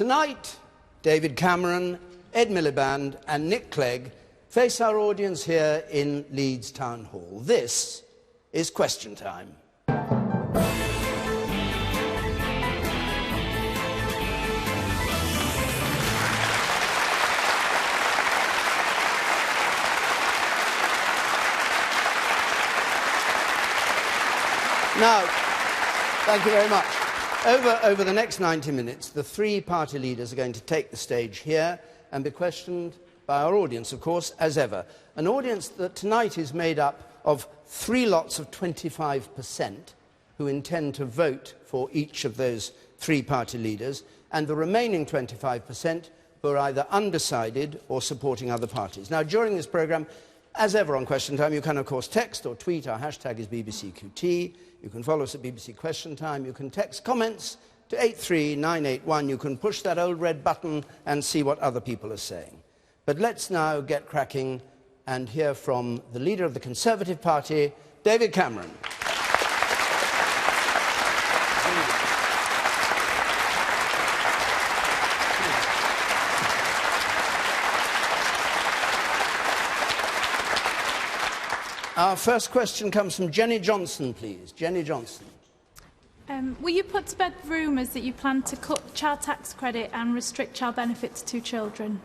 Tonight, David Cameron, Ed Miliband and Nick Clegg face our audience here in Leeds Town Hall. This is Question Time. Now, thank you very much. Over the next 90 minutes, the three party leaders are going to take the stage here and be questioned by our audience, of course, as ever. An audience that tonight is made up of three lots of 25% who intend to vote for each of those three party leaders, and the remaining 25% who are either undecided or supporting other parties. Now, during this programme, as ever on Question Time, you can, of course, text or tweet. Our hashtag is BBCQT. You can follow us at BBC Question Time. You can text comments to 83981. You can push that old red button and see what other people are saying. But let's now get cracking and hear from the leader of the Conservative Party, David Cameron. Our first question comes from Jenny Johnson, please. Jenny Johnson. Will you put to bed rumours that you plan to cut child tax credit and restrict child benefits to children?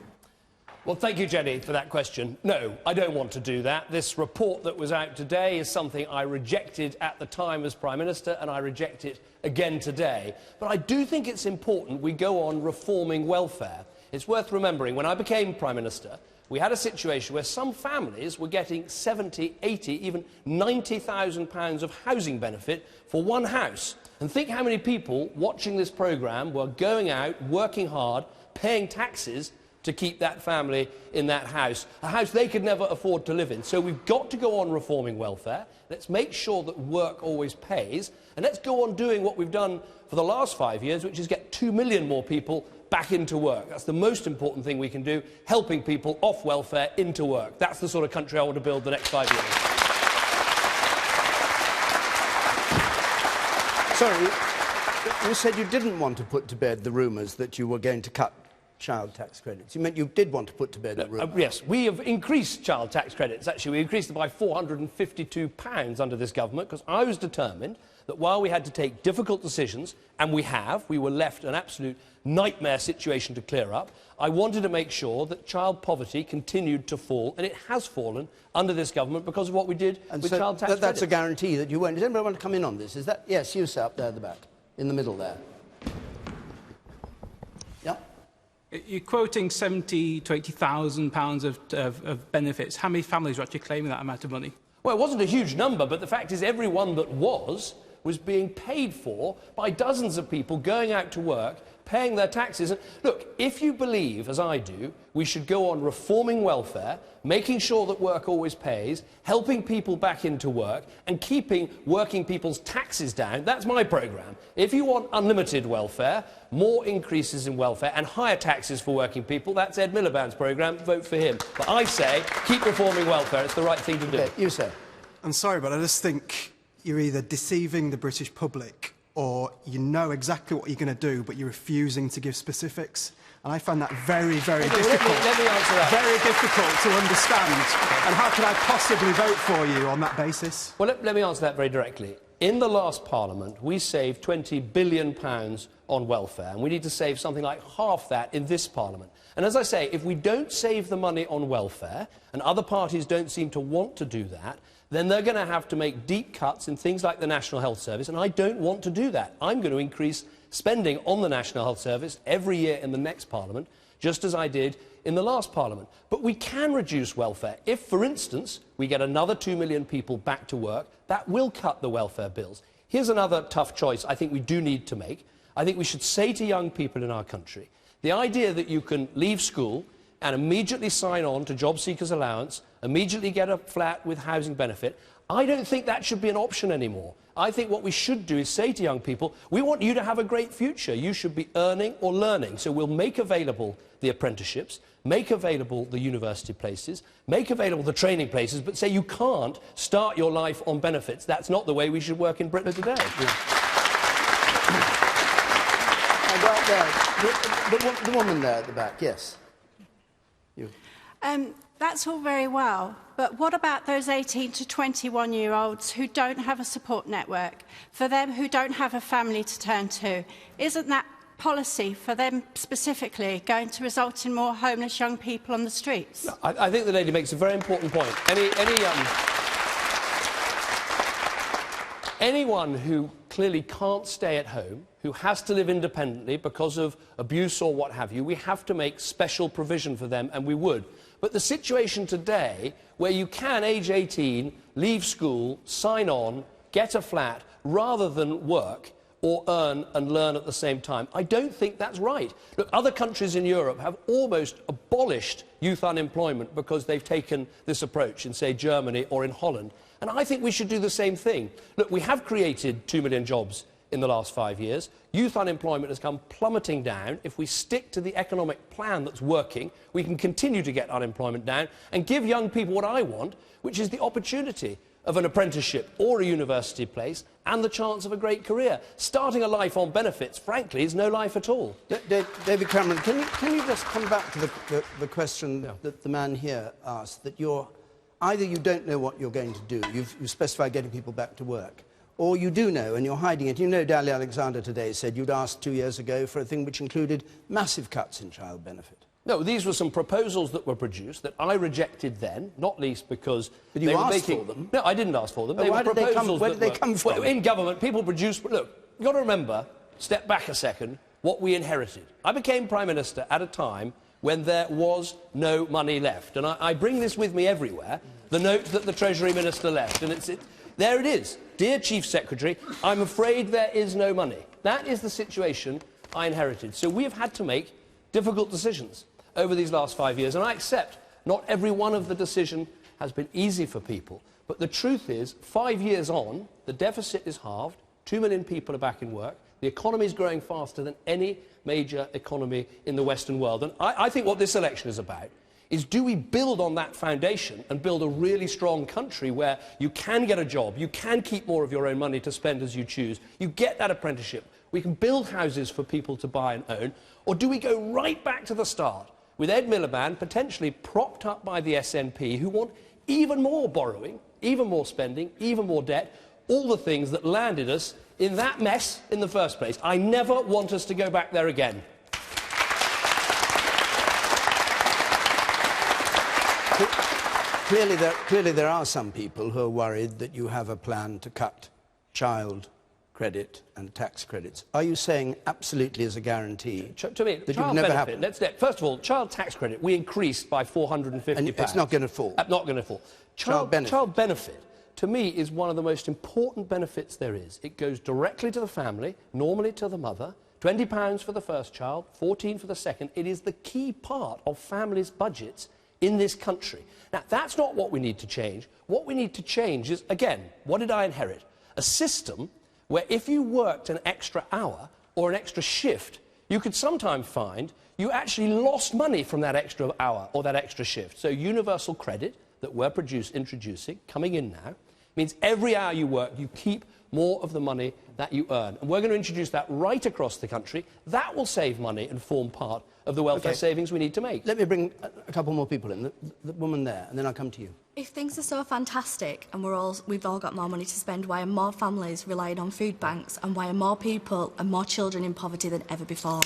Well, thank you, Jenny, for that question. No, I don't want to do that. This report that was out today is something I rejected at the time as Prime Minister, and I reject it again today. But I do think it's important we go on reforming welfare. It's worth remembering, when I became Prime Minister, we had a situation where some families were getting 70, 80, even £90,000 of housing benefit for one house. And think how many people watching this programme were going out, working hard, paying taxes to keep that family in that house, a house they could never afford to live in. So we've got to go on reforming welfare. Let's make sure that work always pays. And let's go on doing what we've done for the last 5 years, which is get 2 million more people back into work. That's the most important thing we can do, helping people off welfare into work. That's the sort of country I want to build the next 5 years. Sorry, you said you didn't want to put to bed the rumours that you were going to cut child tax credits. You meant you did want to put to bed that rumour. Yes, we have increased child tax credits. Actually, we increased them by £452 under this government, because I was determined that while we had to take difficult decisions, and we were left an absolute nightmare situation to clear up, I wanted to make sure that child poverty continued to fall, and it has fallen under this government because of what we did with child tax credits. That's a guarantee that you won't. Does anybody want to come in on this? Is that... Yes, you, sir, up there at the back, in the middle there. Yeah? You're quoting £70,000 to £80,000 of benefits. How many families are actually claiming that amount of money? Well, it wasn't a huge number, but the fact is everyone that was being paid for by dozens of people going out to work, paying their taxes. And look, if you believe, as I do, we should go on reforming welfare, making sure that work always pays, helping people back into work, and keeping working people's taxes down, that's my programme. If you want unlimited welfare, more increases in welfare, and higher taxes for working people, that's Ed Miliband's programme. Vote for him. But I say, keep reforming welfare. It's the right thing to do. Okay, you, sir. I'm sorry, but I just think you're either deceiving the British public or you know exactly what you're going to do, but you're refusing to give specifics. And I find that very, very difficult. Let me answer that. Very difficult to understand. And how can I possibly vote for you on that basis? Well, let me answer that very directly. In the last Parliament, we saved £20 billion on welfare, and we need to save something like half that in this Parliament. And as I say, if we don't save the money on welfare, and other parties don't seem to want to do that, then they're going to have to make deep cuts in things like the National Health Service, and I don't want to do that. I'm going to increase spending on the National Health Service every year in the next Parliament, just as I did in the last Parliament. But we can reduce welfare. If, for instance, we get another 2 million people back to work, that will cut the welfare bills. Here's another tough choice I think we do need to make. I think we should say to young people in our country, the idea that you can leave school and immediately sign on to job seekers allowance, immediately get a flat with housing benefit, I don't think that should be an option anymore. I think what we should do is say to young people, we want you to have a great future. You should be earning or learning. So we'll make available the apprenticeships, make available the university places, make available the training places, but say you can't start your life on benefits. That's not the way we should work in Britain today. Yeah. Right there. The woman there at the back, yes. You. That's all very well, but what about those 18 to 21-year-olds who don't have a support network, for them who don't have a family to turn to? Isn't that policy for them specifically going to result in more homeless young people on the streets? No, I think the lady makes a very important point. Anyone who clearly can't stay at home, who has to live independently because of abuse or what have you, we have to make special provision for them, and we would. But the situation today, where you can, age 18, leave school, sign on, get a flat, rather than work or earn and learn at the same time, I don't think that's right. Look, other countries in Europe have almost abolished youth unemployment because they've taken this approach in, say, Germany or in Holland. And I think we should do the same thing. Look, we have created 2 million jobs in the last 5 years. Youth unemployment has come plummeting down. If we stick to the economic plan that's working, we can continue to get unemployment down and give young people what I want, which is the opportunity of an apprenticeship or a university place and the chance of a great career. Starting a life on benefits, frankly, is no life at all. David Cameron, can you just come back to the question that the man here asked, that either you don't know what you're going to do, you've specified getting people back to work, or you do know and you're hiding it. You know, Dalia Alexander today said you'd asked 2 years ago for a thing which included massive cuts in child benefit. No, these were some proposals that were produced that I rejected then, not least because but you they were asked making... for them? No, I didn't ask for them. Where did they come from? Well, in government, people produce... Look, you've got to remember, step back a second, what we inherited. I became Prime Minister at a time when there was no money left. And I bring this with me everywhere, the note that the Treasury Minister left. And there it is. Dear Chief Secretary, I'm afraid there is no money. That is the situation I inherited. So we have had to make difficult decisions over these last 5 years. And I accept not every one of the decision has been easy for people. But the truth is, 5 years on, the deficit is halved, 2 million people are back in work, the economy is growing faster than any major economy in the Western world. And I think what this election is about is, do we build on that foundation and build a really strong country where you can get a job, you can keep more of your own money to spend as you choose, you get that apprenticeship, we can build houses for people to buy and own, or do we go right back to the start with Ed Miliband potentially propped up by the SNP, who want even more borrowing, even more spending, even more debt, all the things that landed us in that mess in the first place? I never want us to go back there again. Clearly there are some people who are worried that you have a plan to cut child credit and tax credits. Are you saying absolutely as a guarantee to me, that you would never happen? First of all, child tax credit we increased by £450. And it's not going to fall? Not going to fall. Child benefit, to me, is one of the most important benefits there is. It goes directly to the family, normally to the mother, £20 for the first child, £14 for the second. It is the key part of families' budgets in this country. Now, that's not what we need to change. What we need to change is, again, what did I inherit? A system where if you worked an extra hour or an extra shift, you could sometimes find you actually lost money from that extra hour or that extra shift. So universal credit that we're introducing, coming in now, means every hour you work, you keep more of the money that you earn. And we're going to introduce that right across the country. That will save money and form part of the welfare savings we need to make. Let me bring a couple more people in. The woman there, and then I'll come to you. If things are so fantastic and we've all got more money to spend, why are more families relying on food banks, and why are more people and more children in poverty than ever before?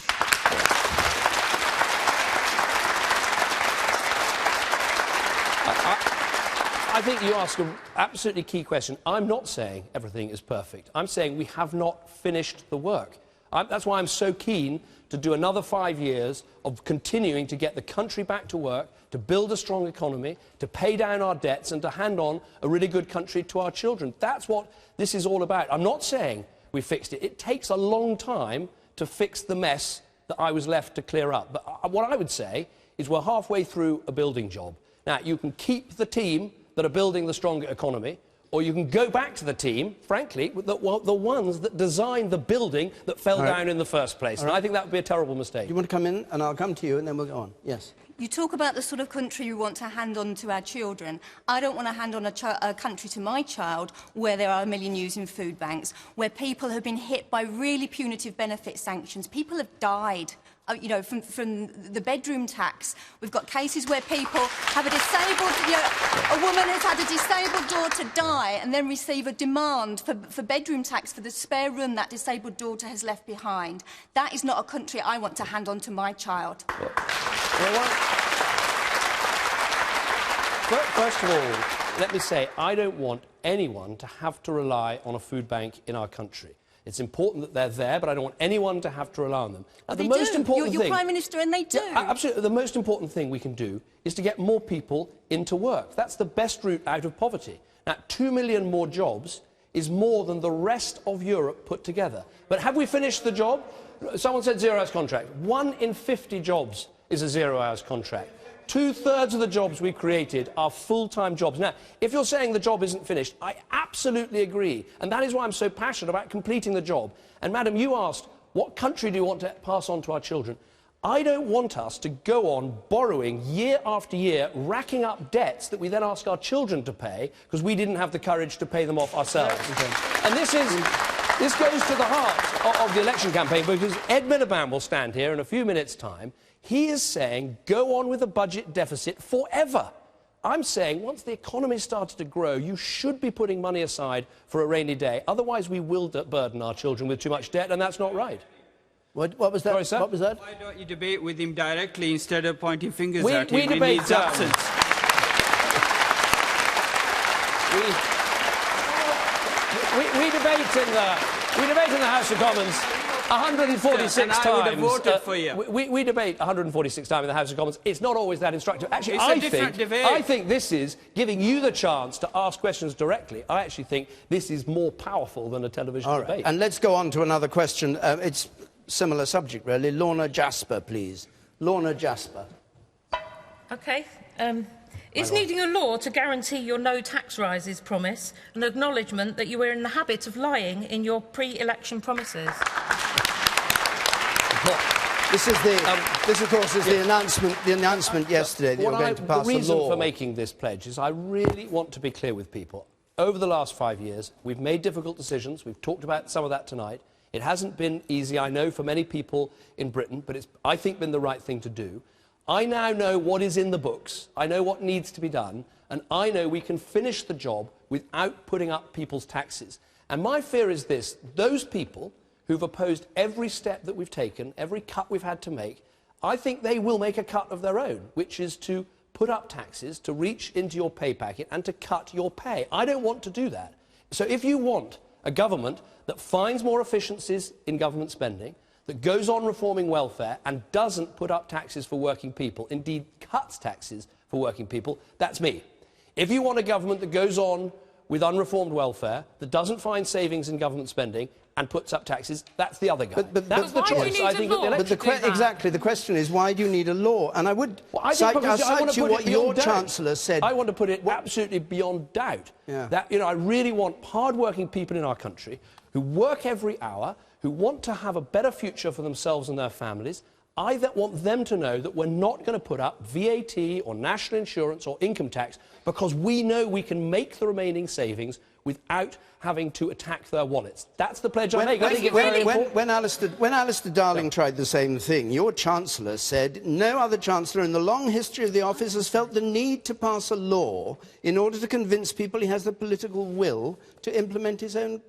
I think you ask an absolutely key question. I'm not saying everything is perfect. I'm saying we have not finished the work. That's why I'm so keen to do another 5 years of continuing to get the country back to work, to build a strong economy, to pay down our debts and to hand on a really good country to our children. That's what this is all about. I'm not saying we fixed it. It takes a long time to fix the mess that I was left to clear up. But what I would say is we're halfway through a building job. Now, you can keep the team that are building the stronger economy, or you can go back to the team, frankly, the ones that designed the building that fell down in the first place. And I think that would be a terrible mistake. You want to come in, and I'll come to you, and then we'll go on. Yes. You talk about the sort of country you want to hand on to our children. I don't want to hand on a country to my child where there are 1 million using food banks, where people have been hit by really punitive benefit sanctions. People have died. You know, from the bedroom tax. We've got cases where people have a disabled, a woman has had a disabled daughter die and then receive a demand for bedroom tax for the spare room that disabled daughter has left behind. That is not a country I want to hand on to my child. First of all, let me say, I don't want anyone to have to rely on a food bank in our country. It's important that they're there, but I don't want anyone to have to rely on them. Well, the most important thing... You're Prime Minister and they do. Yeah, absolutely. The most important thing we can do is to get more people into work. That's the best route out of poverty. Now, 2 million more jobs is more than the rest of Europe put together. But have we finished the job? Someone said 0 hours contract. 1 in 50 jobs is a 0 hours contract. 2/3 of the jobs we created are full-time jobs. Now, if you're saying the job isn't finished, I absolutely agree. And that is why I'm so passionate about completing the job. And, Madam, you asked, what country do you want to pass on to our children? I don't want us to go on borrowing year after year, racking up debts that we then ask our children to pay because we didn't have the courage to pay them off ourselves. And this goes to the heart of the election campaign, because Ed Miliband will stand here in a few minutes' time. He is saying, go on with the budget deficit forever. I'm saying, once the economy started to grow, you should be putting money aside for a rainy day. Otherwise, we will burden our children with too much debt, and that's not right. What was that? Sorry, sir? What was that? Why don't you debate with him directly instead of pointing fingers at him we in debate, his absence? We debate in the House of Commons 146 times. I would have voted for you. We debate 146 times in the House of Commons. It's not always that instructive. Actually, It's a different debate. I think this is giving you the chance to ask questions directly. I actually think this is more powerful than a television All debate. right. And let's go on to another question. It's similar subject, really. Lorna Jasper, please. Lorna Jasper. OK. Is needing a law to guarantee your no tax rises promise an acknowledgement that you were in the habit of lying in your pre-election promises? This, of course, is the announcement yesterday that you're going to pass a law. The reason for making this pledge is I really want to be clear with people. Over the last 5 years, we've made difficult decisions. We've talked about some of that tonight. It hasn't been easy, I know, for many people in Britain, but it's, I think, been the right thing to do. I now know what is in the books, I know what needs to be done, and I know we can finish the job without putting up people's taxes. And my fear is this: those people who've opposed every step that we've taken, every cut we've had to make, I think they will make a cut of their own, which is to put up taxes, to reach into your pay packet and to cut your pay. I don't want to do that. So if you want a government that finds more efficiencies in government spending, that goes on reforming welfare and doesn't put up taxes for working people, indeed cuts taxes for working people, that's me. If you want a government that goes on with unreformed welfare, that doesn't find savings in government spending and puts up taxes, that's the other guy. That's the choice, I think, at the election. Exactly. The question is, why do you need a law? And I would cite you what your Chancellor said. I want to put it absolutely beyond doubt. Yeah. That, I really want hard-working people in our country who work every hour, who want to have a better future for themselves and their families. I want them to know that we're not going to put up VAT or national insurance or income tax because we know we can make the remaining savings without having to attack their wallets. That's the pledge I make. I think it's very important. When Alistair Darling tried the same thing, your Chancellor said no other Chancellor in the long history of the office has felt the need to pass a law in order to convince people he has the political will to implement his own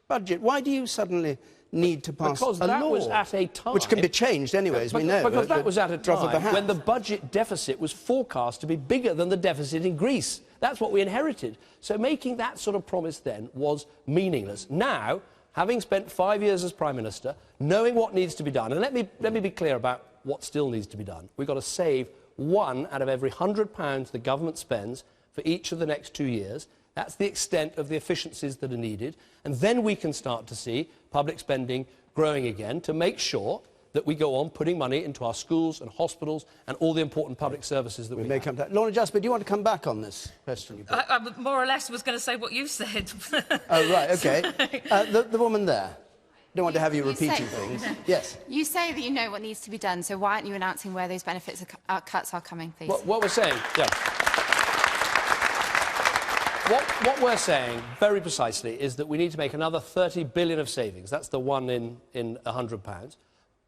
budget. Why do you suddenly need to pass because a that law, was at a time, which can be changed anyway, as we know. Because that was at a time when the budget deficit was forecast to be bigger than the deficit in Greece. That's what we inherited. So making that sort of promise then was meaningless. Now, having spent 5 years as Prime Minister, knowing what needs to be done, and let me be clear about what still needs to be done. We've got to save £1 out of every £100 the government spends for each of the next 2 years. That's the extent of the efficiencies that are needed. And then we can start to see public spending growing again to make sure that we go on putting money into our schools and hospitals and all the important public services that we may have. come to that. Lorna Jasper, do you want to come back on this question you put? I more or less was going to say what you said. Oh, right, OK. The woman there. Don't want to have you repeating things. Yes. You say that you know what needs to be done, so why aren't you announcing where those benefits cuts are coming, please? What we're saying, yeah. What we're saying, very precisely, is that we need to make another 30 billion of savings. That's the one in £100.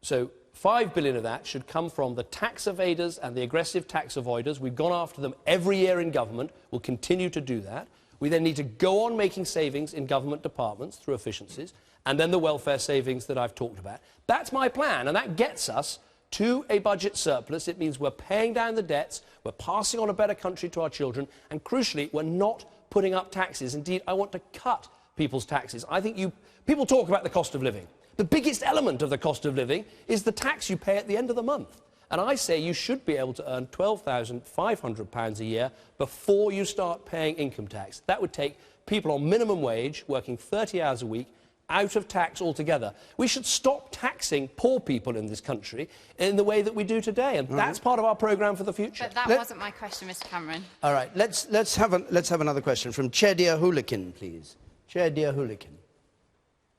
So 5 billion of that should come from the tax evaders and the aggressive tax avoiders. We've gone after them every year in government. We'll continue to do that. We then need to go on making savings in government departments through efficiencies, and then the welfare savings that I've talked about. That's my plan, and that gets us to a budget surplus. It means we're paying down the debts, we're passing on a better country to our children, and crucially, we're not putting up taxes. Indeed, I want to cut people's taxes. I think people talk about the cost of living. The biggest element of the cost of living is the tax you pay at the end of the month. And I say you should be able to earn £12,500 a year before you start paying income tax. That would take people on minimum wage, working 30 hours a week, out of tax altogether. We should stop taxing poor people in this country in the way that we do today, and that's part of our programme for the future. But that wasn't my question, Mr Cameron. All right, let's have another question from Chedia Hoolikin, please. Chedia Hoolikin.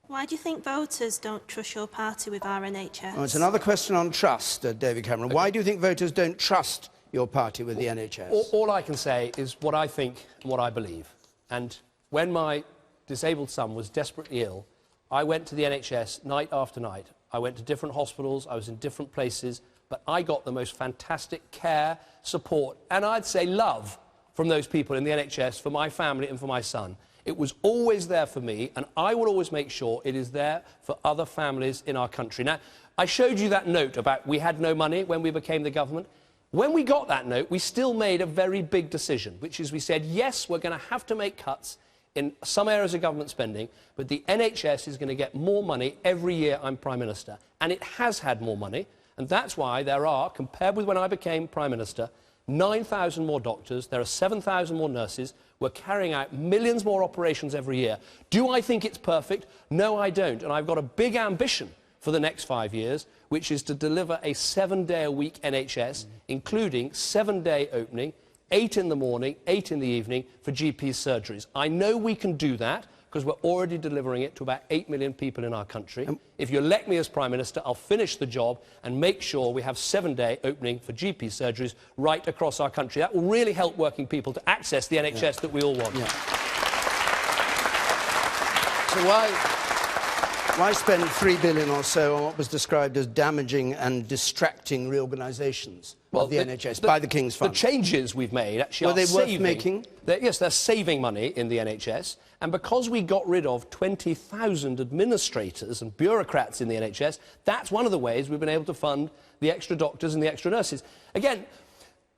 Why do you think voters don't trust your party with our NHS? Oh, it's another question on trust, David Cameron. Okay. Why do you think voters don't trust your party with the NHS? All I can say is what I think and what I believe. And when my disabled son was desperately ill, I went to the NHS night after night. I went to different hospitals, I was in different places, but I got the most fantastic care, support, and I'd say love from those people in the NHS for my family and for my son. It was always there for me, and I will always make sure it is there for other families in our country. Now, I showed you that note about we had no money when we became the government. When we got that note, we still made a very big decision, which is we said, yes, we're going to have to make cuts in some areas of government spending, but the NHS is going to get more money every year I'm Prime Minister. And it has had more money, and that's why there are, compared with when I became Prime Minister, 9,000 more doctors, there are 7,000 more nurses, we're carrying out millions more operations every year. Do I think it's perfect? No, I don't. And I've got a big ambition for the next 5 years, which is to deliver a 7-day-a-week NHS, including 7-day opening, 8 in the morning, 8 in the evening for GP surgeries. I know we can do that because we're already delivering it to about 8 million people in our country. If you elect me as Prime Minister, I'll finish the job and make sure we have 7-day opening for GP surgeries right across our country. That will really help working people to access the NHS that we all want. Yeah. So why spend £3 billion or so on what was described as damaging and distracting reorganisations of the NHS by the King's Fund? The changes we've made actually are they worth making? Yes, they're saving money in the NHS. And because we got rid of 20,000 administrators and bureaucrats in the NHS, that's one of the ways we've been able to fund the extra doctors and the extra nurses. Again,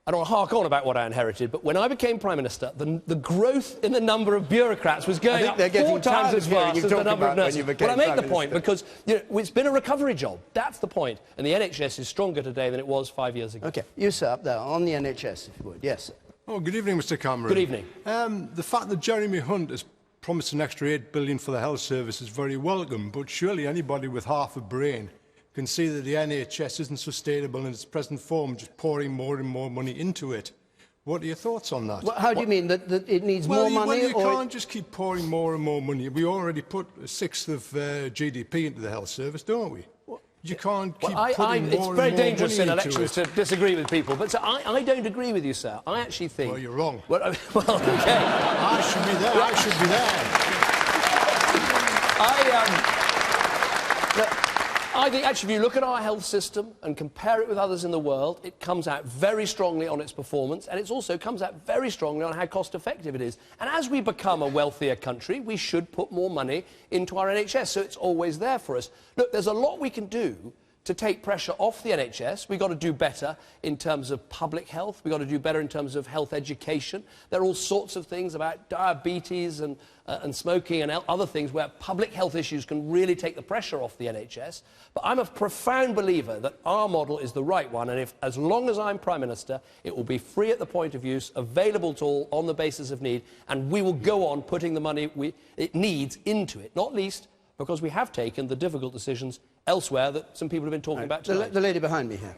I don't want to hark on about what I inherited, but when I became Prime Minister, the growth in the number of bureaucrats was going up 4 times as fast as the number of nurses. Well, I make the point because it's been a recovery job. That's the point. And the NHS is stronger today than it was 5 years ago. OK, you, sir, up there, on the NHS, if you would. Yes, sir. Oh, good evening, Mr Cameron. Good evening. The fact that Jeremy Hunt has promised an extra £8 billion for the health service is very welcome, but surely anybody with half a brain can see that the NHS isn't sustainable in its present form, just pouring more and more money into it. What are your thoughts on that? Well, how do you mean? That it needs more money? Well, you can't just keep pouring more and more money. We already put a sixth of GDP into the health service, don't we? You can't keep putting more and more money into it. It's very dangerous in elections to disagree with people, but so I don't agree with you, sir. I actually think... Well, you're wrong. Well, OK. I should be there. I should be there. I think, actually, if you look at our health system and compare it with others in the world, it comes out very strongly on its performance, and it also comes out very strongly on how cost-effective it is. And as we become a wealthier country, we should put more money into our NHS, so it's always there for us. Look, there's a lot we can do to take pressure off the NHS. We've got to do better in terms of public health. We've got to do better in terms of health education. There are all sorts of things about diabetes and smoking and other things where public health issues can really take the pressure off the NHS. But I'm a profound believer that our model is the right one, and as long as I'm Prime Minister, it will be free at the point of use, available to all on the basis of need, and we will go on putting the money it needs into it, not least because we have taken the difficult decisions elsewhere that some people have been talking about tonight. The lady behind me here.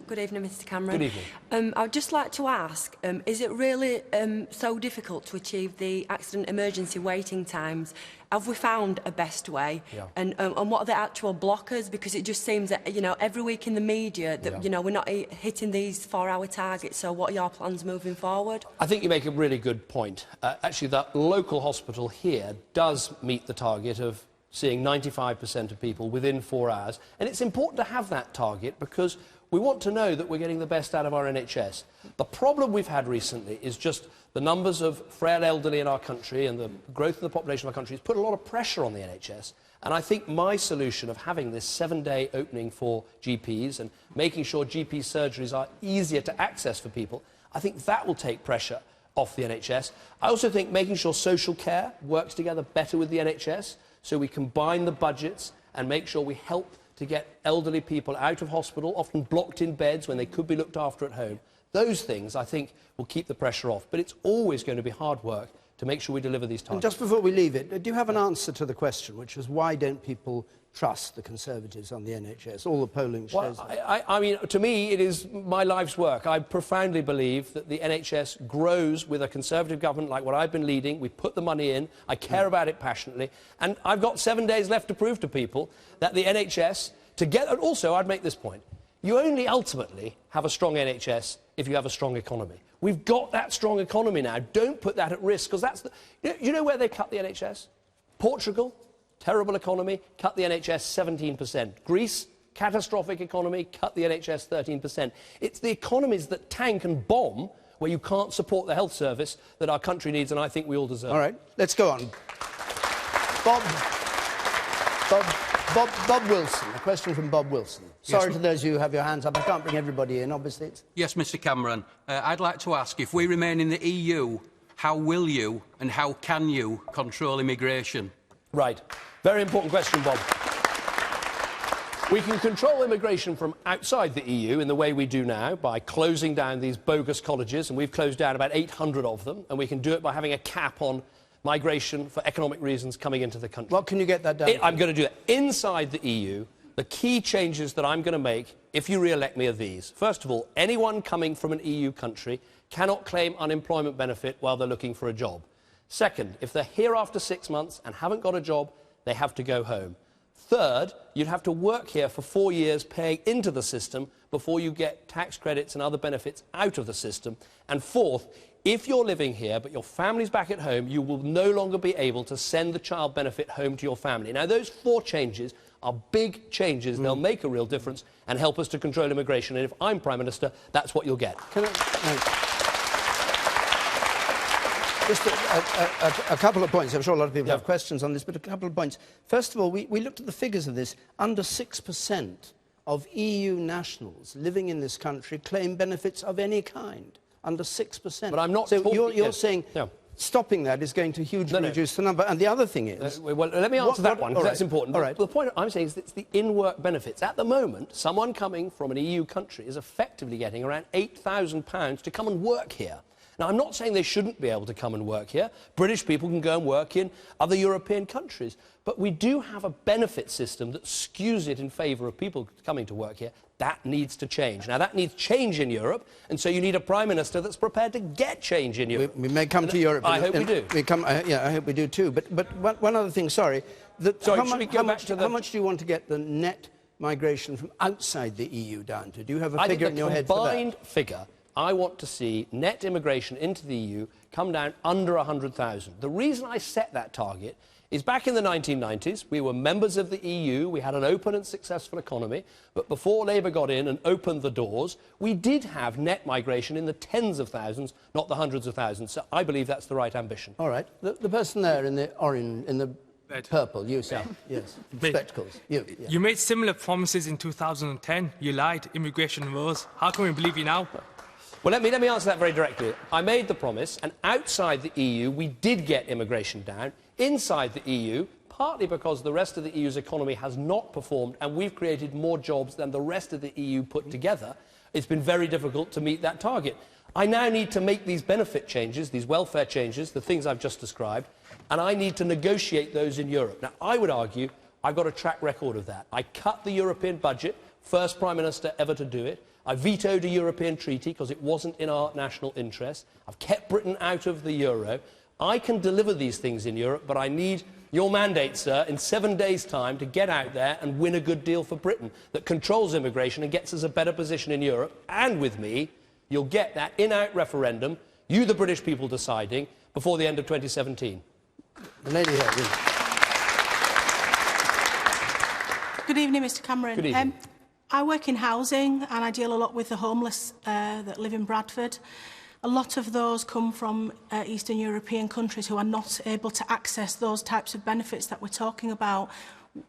Good evening, Mr Cameron. Good evening. I'd just like to ask, is it really so difficult to achieve the accident emergency waiting times? Have we found a best way? Yeah. And what are the actual blockers? Because it just seems that, you know, every week in the media that, you know, we're not hitting these 4-hour targets. So what are your plans moving forward? I think you make a really good point. Actually, that local hospital here does meet the target of seeing 95% of people within 4 hours. And it's important to have that target because we want to know that we're getting the best out of our NHS. The problem we've had recently is just the numbers of frail elderly in our country and the growth of the population of our country has put a lot of pressure on the NHS. And I think my solution of having this 7-day opening for GPs and making sure GP surgeries are easier to access for people, I think that will take pressure off the NHS. I also think making sure social care works together better with the NHS so we combine the budgets and make sure we help to get elderly people out of hospital, often blocked in beds when they could be looked after at home. Those things, I think, will keep the pressure off. But it's always going to be hard work to make sure we deliver these targets. And just before we leave it, do you have an answer to the question, which is why don't people trust the Conservatives on the NHS? All the polling shows that. I mean, to me, it is my life's work. I profoundly believe that the NHS grows with a Conservative government like what I've been leading. We put the money in. I care about it passionately. And I've got 7 days left to prove to people that the NHS, together, and also I'd make this point, you only ultimately have a strong NHS if you have a strong economy. We've got that strong economy now. Don't put that at risk, because that's the... You know where they cut the NHS? Portugal, terrible economy, cut the NHS 17%. Greece, catastrophic economy, cut the NHS 13%. It's the economies that tank and bomb where you can't support the health service that our country needs, and I think we all deserve. All right, let's go on. Bob Wilson, a question from Bob Wilson. Sorry to those of you who have your hands up. I can't bring everybody in, obviously. Yes, Mr Cameron. I'd like to ask, if we remain in the EU, how will you and how can you control immigration? Right. Very important question, Bob. We can control immigration from outside the EU in the way we do now by closing down these bogus colleges, and we've closed down about 800 of them, and we can do it by having a cap on migration for economic reasons coming into the country. What can you get that done? I'm going to do that. Inside the EU, the key changes that I'm going to make, if you re-elect me, are these. First of all, anyone coming from an EU country cannot claim unemployment benefit while they're looking for a job. Second, if they're here after 6 months and haven't got a job, they have to go home. Third, you'd have to work here for 4 years paying into the system before you get tax credits and other benefits out of the system. And fourth, if you're living here but your family's back at home, you will no longer be able to send the child benefit home to your family. Now, those 4 changes are big changes. They'll make a real difference and help us to control immigration. And if I'm Prime Minister, that's what you'll get. Just a couple of points. I'm sure a lot of people have questions on this, but a couple of points. First of all, we looked at the figures of this. Under 6% of EU nationals living in this country claim benefits of any kind. Under 6%. But I'm not so talking... you're saying stopping that is going to hugely reduce the number. And the other thing is... well, let me answer that one, because that's important. All right. The point I'm saying is that it's the in-work benefits. At the moment, someone coming from an EU country is effectively getting around £8,000 to come and work here. Now, I'm not saying they shouldn't be able to come and work here. British people can go and work in other European countries. But we do have a benefit system that skews it in favour of people coming to work here. That needs to change. Now, that needs change in Europe, and so you need a Prime Minister that's prepared to get change in Europe. We may come to Europe. I hope we do. I hope we do too. But one other thing, sorry. How much do you want to get the net migration from outside the EU down to? Do you have a figure in your head for that? I think the combined figure, I want to see net immigration into the EU come down under 100,000. The reason I set that target is back in the 1990s, we were members of the EU, we had an open and successful economy, but before Labour got in and opened the doors, we did have net migration in the tens of thousands, not the hundreds of thousands. So I believe that's the right ambition. All right. The person there in the orange, in the purple, you say. Yes. Spectacles. You made similar promises in 2010. You lied. Immigration rose. How can we believe you now? Well, let me answer that very directly. I made the promise, and outside the EU, we did get immigration down. Inside the EU, partly because the rest of the EU's economy has not performed, and we've created more jobs than the rest of the EU put together, it's been very difficult to meet that target. I now need to make these benefit changes, these welfare changes, the things I've just described, and I need to negotiate those in Europe. Now, I would argue I've got a track record of that. I cut the European budget, first Prime Minister ever to do it. I vetoed a European treaty because it wasn't in our national interest. I've kept Britain out of the euro. I can deliver these things in Europe, but I need your mandate, sir, in 7 days' time to get out there and win a good deal for Britain that controls immigration and gets us a better position in Europe. And with me, you'll get that in-out referendum, you the British people deciding, before the end of 2017. The lady here. Good evening, Mr Cameron. Good evening. I work in housing and I deal a lot with the homeless that live in Bradford. A lot of those come from Eastern European countries who are not able to access those types of benefits that we're talking about.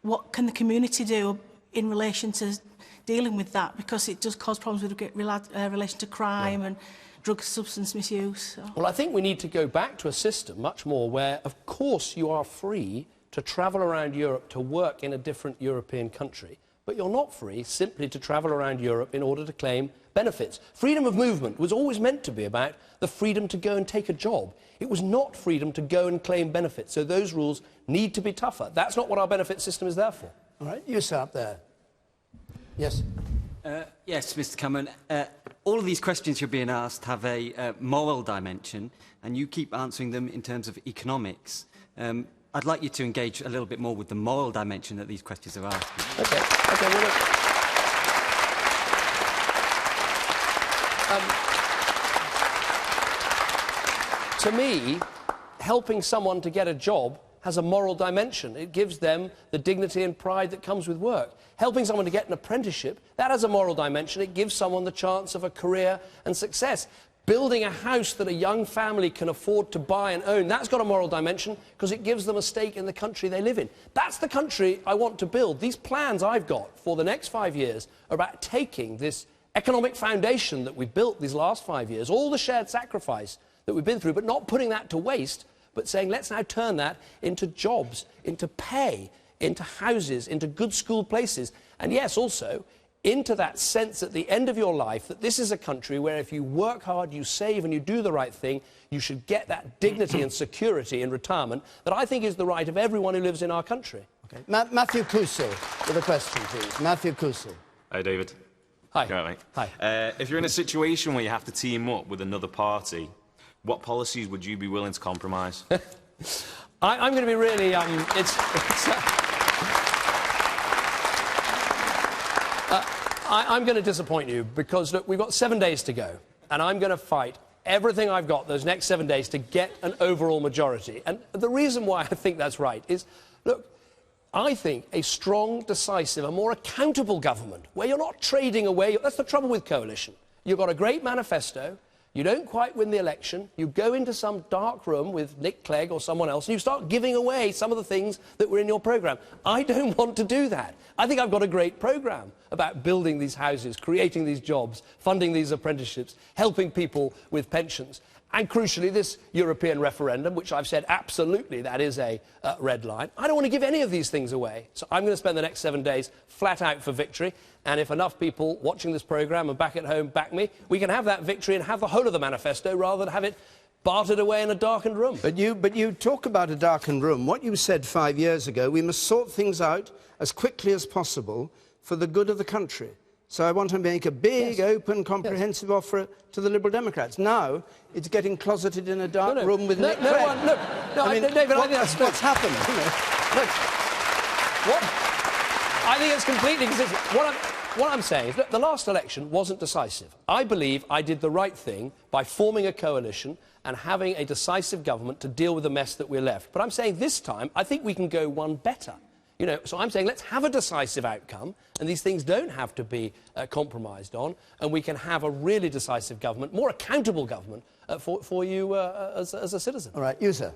What can the community do in relation to dealing with that? Because it does cause problems with relation to crime and drug substance misuse. So. Well, I think we need to go back to a system much more where, of course, you are free to travel around Europe to work in a different European country, but you're not free simply to travel around Europe in order to claim benefits. Freedom of movement was always meant to be about the freedom to go and take a job. It was not freedom to go and claim benefits, so those rules need to be tougher. That's not what our benefit system is there for. All right, you sir up there. Yes. Yes, Mr Cameron. All of these questions you're being asked have a moral dimension, and you keep answering them in terms of economics. I'd like you to engage a little bit more with the moral dimension that these questions are asking. Okay, well, look. To me, helping someone to get a job has a moral dimension. It gives them the dignity and pride that comes with work. Helping someone to get an apprenticeship, that has a moral dimension. It gives someone the chance of a career and success. Building a house that a young family can afford to buy and own, that's got a moral dimension because it gives them a stake in the country they live in. That's the country I want to build. These plans I've got for the next 5 years are about taking this economic foundation that we've built these last 5 years, all the shared sacrifice that we've been through, but not putting that to waste, but saying let's now turn that into jobs, into pay, into houses, into good school places, and yes, also into that sense at the end of your life that this is a country where if you work hard, you save and you do the right thing, you should get that dignity and security in retirement that I think is the right of everyone who lives in our country. Okay. Matthew Kusil with a question, please. Matthew Kusil. Hi, David. Hi. You all right, mate? Hi. If you're in a situation where you have to team up with another party, what policies would you be willing to compromise? I'm going to be really... I'm going to disappoint you because, look, we've got 7 days to go, and I'm going to fight everything I've got those next 7 days to get an overall majority. And the reason why I think that's right is, look, I think a strong, decisive, a more accountable government, where you're not trading away... That's the trouble with coalition. You've got a great manifesto, you don't quite win the election, you go into some dark room with Nick Clegg or someone else, and you start giving away some of the things that were in your programme. I don't want to do that. I think I've got a great programme about building these houses, creating these jobs, funding these apprenticeships, helping people with pensions. And crucially, this European referendum, which I've said absolutely that is a red line. I don't want to give any of these things away. So I'm going to spend the next 7 days flat out for victory. And if enough people watching this programme and back at home back me, we can have that victory and have the whole of the manifesto rather than have it bartered away in a darkened room. But you talk about a darkened room. What you said 5 years ago, we must sort things out as quickly as possible for the good of the country. So I want to make a big, open, comprehensive offer to the Liberal Democrats. Now, it's getting closeted in a dark room with Nick Clegg. I mean, David, I think that's what's happened. You know? Look, I think it's completely consistent. What I'm saying is that the last election wasn't decisive. I believe I did the right thing by forming a coalition and having a decisive government to deal with the mess that we're left. But I'm saying this time, I think we can go one better. You know, so I'm saying let's have a decisive outcome, and these things don't have to be compromised on, and we can have a really decisive government, more accountable government for you as a citizen. All right, you, sir.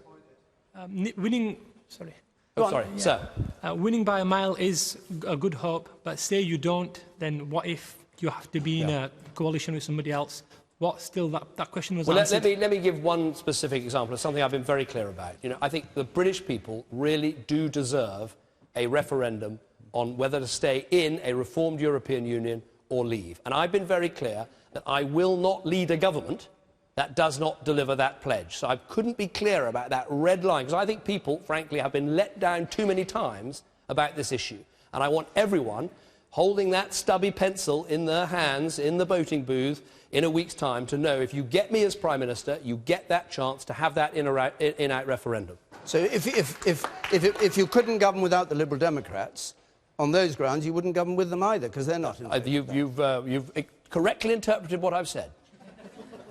Winning... Sorry. Oh, sorry, sir. Winning by a mile is a good hope, but say you don't, then what if you have to be in a coalition with somebody else? What still that question was answered? Let me give one specific example of something I've been very clear about. You know, I think the British people really do deserve a referendum on whether to stay in a reformed European Union or leave. And I've been very clear that I will not lead a government that does not deliver that pledge. So I couldn't be clearer about that red line, because I think people, frankly, have been let down too many times about this issue. And I want everyone holding that stubby pencil in their hands in the voting booth in a week's time to know if you get me as Prime Minister, you get that chance to have that in-out referendum. So if you couldn't govern without the Liberal Democrats, on those grounds you wouldn't govern with them either, because they're not in You've correctly interpreted what I've said.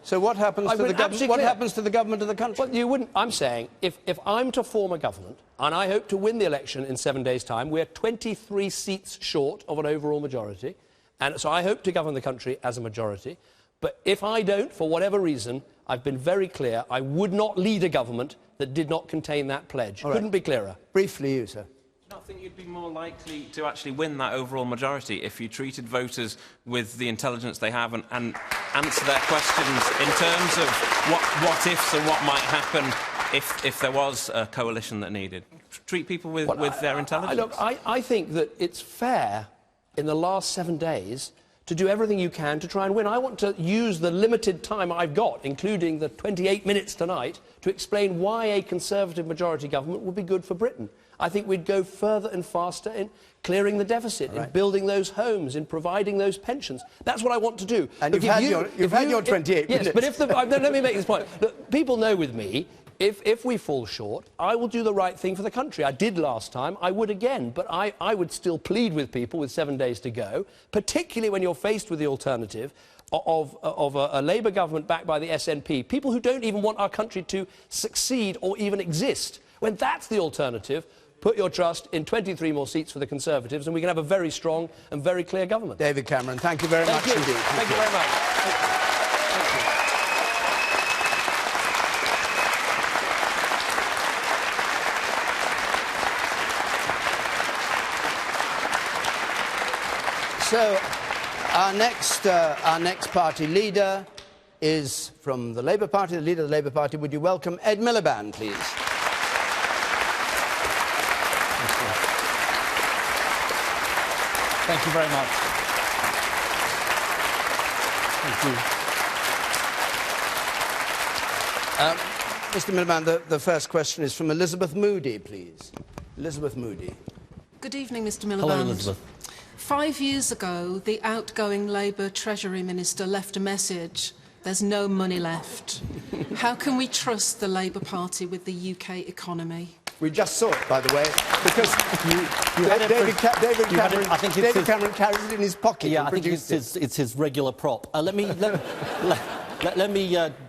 So what happens to the government? What happens to the government of the country? Well, you wouldn't. I'm saying if I'm to form a government, and I hope to win the election in 7 days' time, we're 23 seats short of an overall majority, and so I hope to govern the country as a majority. But if I don't, for whatever reason, I've been very clear, I would not lead a government that did not contain that pledge. Right. Couldn't be clearer. Briefly, you, sir. I think you'd be more likely to actually win that overall majority if you treated voters with the intelligence they have and answer their questions in terms of what ifs and what might happen if there was a coalition that needed. Treat people with their intelligence. I think that it's fair in the last 7 days to do everything you can to try and win. I want to use the limited time I've got, including the 28 minutes tonight, to explain why a Conservative majority government would be good for Britain. I think we'd go further and faster in clearing the deficit, in building those homes, in providing those pensions. That's what I want to do. And you've had your 28 minutes. Yes, but let me make this point. Look, people know with me, if we fall short, I will do the right thing for the country. I did last time, I would again, but I would still plead with people with 7 days to go, particularly when you're faced with the alternative of a Labour government backed by the SNP, people who don't even want our country to succeed or even exist. When that's the alternative, put your trust in 23 more seats for the Conservatives and we can have a very strong and very clear government. David Cameron, thank you very much indeed. Thank you very much. So, our next party leader is from the Labour Party, the leader of the Labour Party. Would you welcome Ed Miliband, please? Thank you very much. Thank you. Mr Miliband, the first question is from Elizabeth Moody, please. Elizabeth Moody. Good evening, Mr Miliband. Hello, Elizabeth. 5 years ago, the outgoing Labour Treasury Minister left a message: there's no money left. How can we trust the Labour Party with the UK economy? We just saw it, by the way, because David Cameron carries it in his pocket. Yeah, I think it's his regular prop. Let me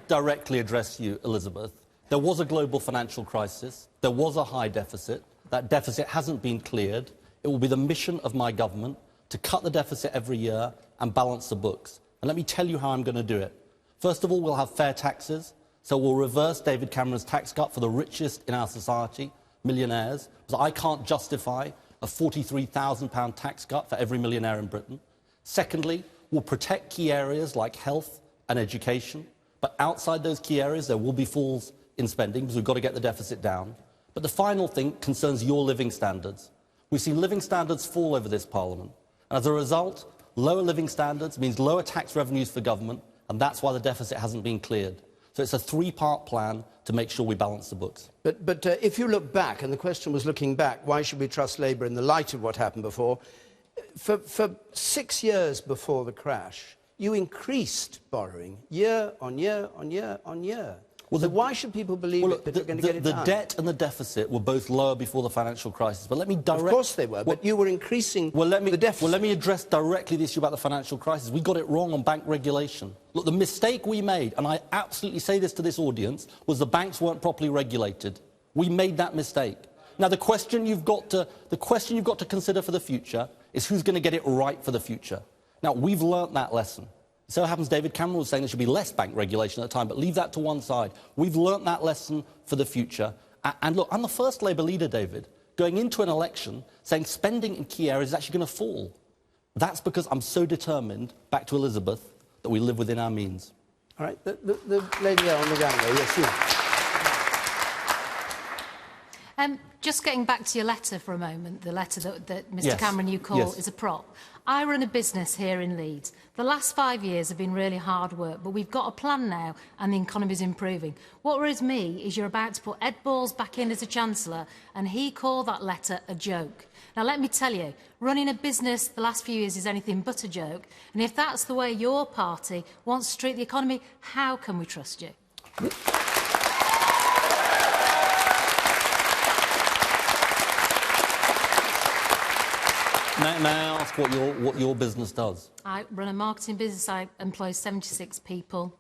directly address you, Elizabeth. There was a global financial crisis. There was a high deficit. That deficit hasn't been cleared. It will be the mission of my government to cut the deficit every year and balance the books. And let me tell you how I'm going to do it. First of all, we'll have fair taxes. So we'll reverse David Cameron's tax cut for the richest in our society, millionaires, because I can't justify a £43,000 tax cut for every millionaire in Britain. Secondly, we'll protect key areas like health and education, but outside those key areas there will be falls in spending because we've got to get the deficit down. But the final thing concerns your living standards. We've seen living standards fall over this Parliament. And as a result, lower living standards means lower tax revenues for government, and that's why the deficit hasn't been cleared. So it's a three-part plan to make sure we balance the books. But if you look back, and the question was looking back, why should we trust Labour in the light of what happened before? For 6 years before the crash, you increased borrowing year on year on year on year. Well, so why should people believe that you're going to get it down? The debt and the deficit were both lower before the financial crisis. But let me direct... Of course they were, but you were increasing the deficit. Well, let me address directly the issue about the financial crisis. We got it wrong on bank regulation. Look, the mistake we made, and I absolutely say this to this audience, was the banks weren't properly regulated. We made that mistake. Now, the question you've got to consider for the future is who's going to get it right for the future. Now, we've learnt that lesson. So it happens David Cameron was saying there should be less bank regulation at the time, but leave that to one side. We've learnt that lesson for the future. And look, I'm the first Labour leader, David, going into an election saying spending in key areas is actually going to fall. That's because I'm so determined, back to Elizabeth, that we live within our means. All right, the lady there on the gangway, yes, you. Just getting back to your letter for a moment, the letter that Mr Cameron you call is a prop. I run a business here in Leeds. The last 5 years have been really hard work, but we've got a plan now and the economy is improving. What worries me is you're about to put Ed Balls back in as a Chancellor and he called that letter a joke. Now, let me tell you, running a business the last few years is anything but a joke. And if that's the way your party wants to treat the economy, how can we trust you? May I ask what your business does? I run a marketing business. I employ 76 people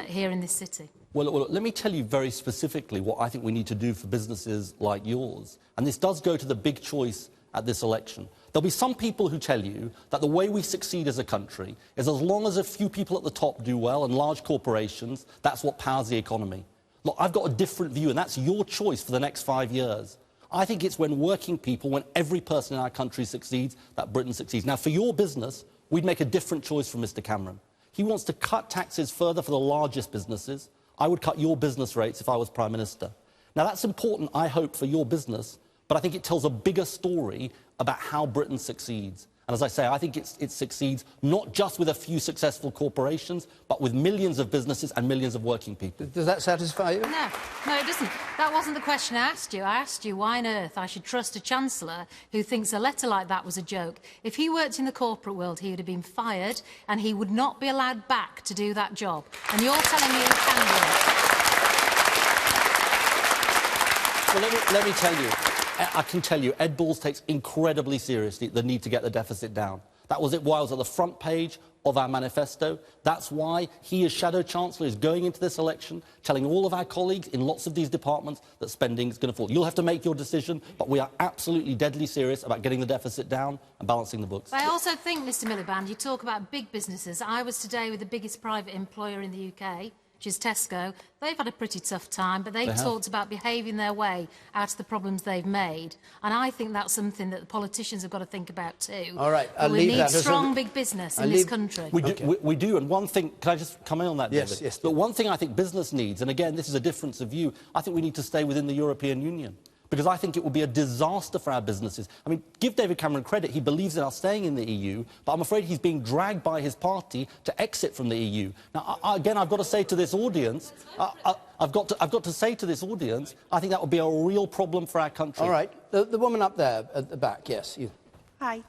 here in this city. Well, let me tell you very specifically what I think we need to do for businesses like yours. And this does go to the big choice at this election. There'll be some people who tell you that the way we succeed as a country is as long as a few people at the top do well and large corporations, that's what powers the economy. Look, I've got a different view, and that's your choice for the next 5 years. I think it's when working people, when every person in our country succeeds, that Britain succeeds. Now, for your business, we'd make a different choice from Mr Cameron. He wants to cut taxes further for the largest businesses. I would cut your business rates if I was Prime Minister. Now, that's important, I hope, for your business, but I think it tells a bigger story about how Britain succeeds. And as I say, I think it succeeds not just with a few successful corporations, but with millions of businesses and millions of working people. Does that satisfy you? No, it doesn't. That wasn't the question I asked you. I asked you why on earth I should trust a Chancellor who thinks a letter like that was a joke. If he worked in the corporate world, he would have been fired and he would not be allowed back to do that job. And you're telling me he can do it. Well, let me tell you. I can tell you, Ed Balls takes incredibly seriously the need to get the deficit down. That was why it was at the front page of our manifesto. That's why he, as Shadow Chancellor, is going into this election telling all of our colleagues in lots of these departments that spending is going to fall. You'll have to make your decision, but we are absolutely deadly serious about getting the deficit down and balancing the books. But I also think, Mr Miliband, you talk about big businesses. I was today with the biggest private employer in the UK, which is Tesco. They've had a pretty tough time, but they've talked about behaving their way out of the problems they've made. And I think that's something that the politicians have got to think about too. All right, we need strong big business in this country. We do, and one thing... Can I just come in on that, David? Yes. But one thing I think business needs, and again, this is a difference of view, I think we need to stay within the European Union. Because I think it will be a disaster for our businesses. I mean, give David Cameron credit, he believes in us staying in the EU, but I'm afraid he's being dragged by his party to exit from the EU. Now, again, I've got to say to this audience, I've got to say to this audience, I think that would be a real problem for our country. All right, the woman up there at the back, yes, you. Hi.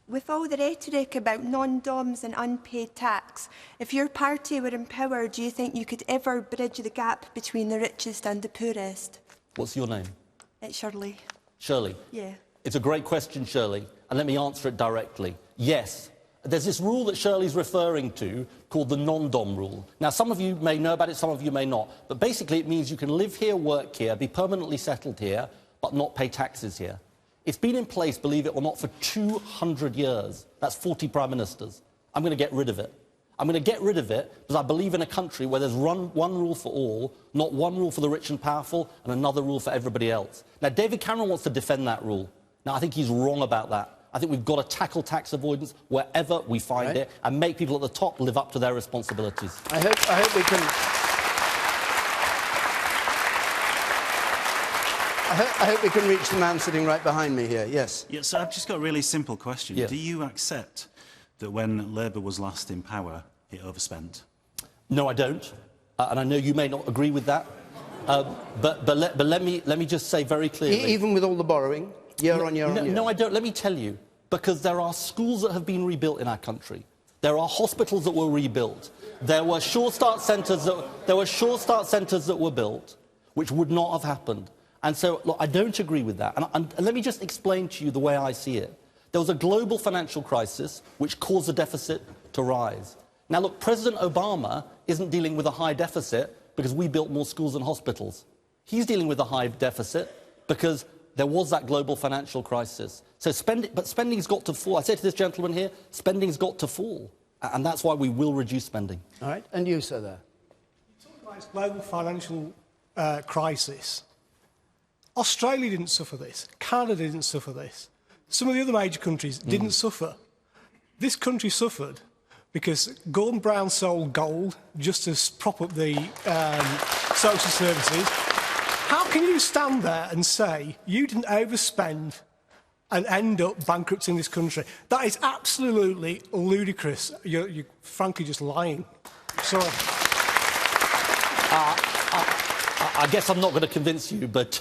With all the rhetoric about non-DOMs and unpaid tax, if your party were in power, do you think you could ever bridge the gap between the richest and the poorest? What's your name? It's Shirley. Shirley? Yeah. It's a great question, Shirley, and let me answer it directly. Yes. There's this rule that Shirley's referring to called the non-dom rule. Now, some of you may know about it, some of you may not, but basically it means you can live here, work here, be permanently settled here, but not pay taxes here. It's been in place, believe it or not, for 200 years. That's 40 prime ministers. I'm going to get rid of it. I'm going to get rid of it because I believe in a country where there's one rule for all, not one rule for the rich and powerful and another rule for everybody else. Now, David Cameron wants to defend that rule. Now, I think he's wrong about that. I think we've got to tackle tax avoidance wherever we find it and make people at the top live up to their responsibilities. I hope we can... I hope we can reach the man sitting right behind me here. Yes. Yes, so I've just got a really simple question. Yeah. Do you accept that when Labour was last in power, it overspent? No, I don't. And I know you may not agree with that. But let me just say very clearly... Even with all the borrowing, year on year on year? No, I don't. Let me tell you. Because there are schools that have been rebuilt in our country. There are hospitals that were rebuilt. There were Sure Start centres that were built, which would not have happened. And so, look, I don't agree with that. And let me just explain to you the way I see it. There was a global financial crisis which caused the deficit to rise. Now, look, President Obama isn't dealing with a high deficit because we built more schools and hospitals. He's dealing with a high deficit because there was that global financial crisis. So spending's got to fall. I say to this gentleman here, spending's got to fall. And that's why we will reduce spending. All right. And you, sir, there. You talk about this global financial crisis. Australia didn't suffer this. Canada didn't suffer this. Some of the other major countries didn't suffer. This country suffered because Gordon Brown sold gold just to prop up the social services. How can you stand there and say you didn't overspend and end up bankrupting this country. That is absolutely ludicrous. You're frankly just lying. Sorry. I guess I'm not going to convince you, but...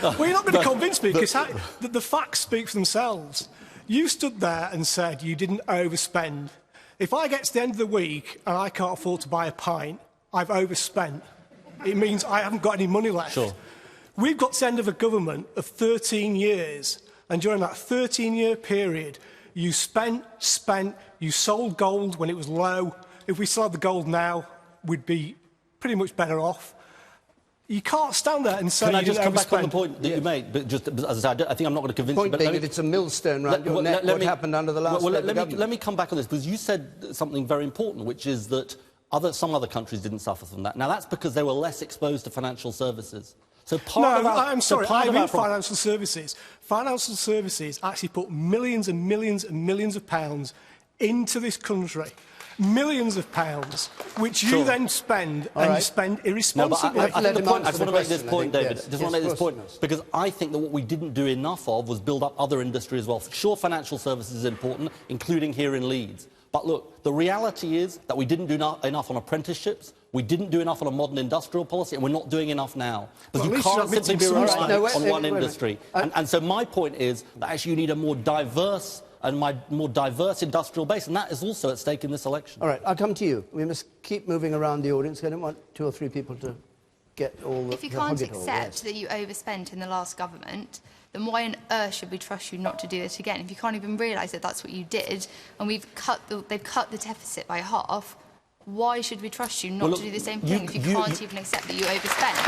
well, you're not going to convince me, because the facts speak for themselves. You stood there and said you didn't overspend. If I get to the end of the week and I can't afford to buy a pint, I've overspent. It means I haven't got any money left. Sure. We've got to the end of a government of 13 years, and during that 13-year period, you spent, you sold gold when it was low. If we still had the gold now, we'd be pretty much better off. You can't stand there and say Can I you just didn't come back on the overspend. point that you made? But just, as I said, I think I'm not going to convince you. Point But being, if it's a millstone round your neck, what happened under the last government? Let me come back on this, because you said something very important, which is that some other countries didn't suffer from that. Now, that's because they were less exposed to financial services. So I'm sorry, I mean financial services. Financial services actually put millions and millions and millions of pounds into this country. Millions of pounds, which you then spend, and you spend irresponsibly. No, but I just want to make this point, David. I just want to make this point, because I think that what we didn't do enough of was build up other industry as well. Sure, financial services is important, including here in Leeds. But look, the reality is that we didn't do enough on apprenticeships, we didn't do enough on a modern industrial policy, and we're not doing enough now. Because you can't simply be relying on one industry. And so my point is that actually you need a more diverse industrial base, and that is also at stake in this election. All right, I'll come to you. We must keep moving around the audience. I don't want 2 or 3 people to get all the... If you can't accept that you overspent in the last government, then why on earth should we trust you not to do it again? If you can't even realise that that's what you did, and they've cut the deficit by half, why should we trust you not to do the same thing if you can't even accept that you overspent?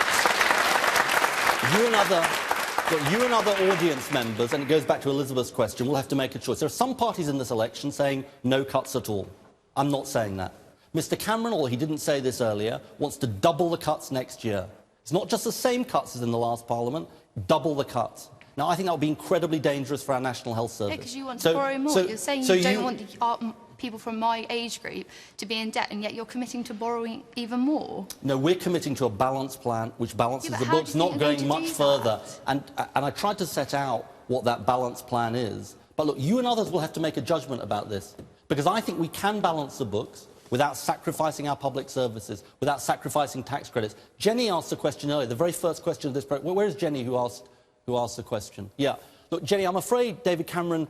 You and other audience members, and it goes back to Elizabeth's question, will have to make a choice. There are some parties in this election saying no cuts at all. I'm not saying that. Mr Cameron, although he didn't say this earlier, wants to double the cuts next year. It's not just the same cuts as in the last Parliament, double the cuts. Now, I think that would be incredibly dangerous for our National Health Service. Yeah, because you want to borrow more. You're saying you don't want the people from my age group to be in debt, and yet you're committing to borrowing even more. No, we're committing to a balanced plan which balances the books, not going much further. And I tried to set out what that balanced plan is. But look, you and others will have to make a judgment about this, because I think we can balance the books without sacrificing our public services, without sacrificing tax credits. Jenny asked a question earlier, the very first question of this program. Where is Jenny who asked the question? Yeah. Look, Jenny, I'm afraid David Cameron,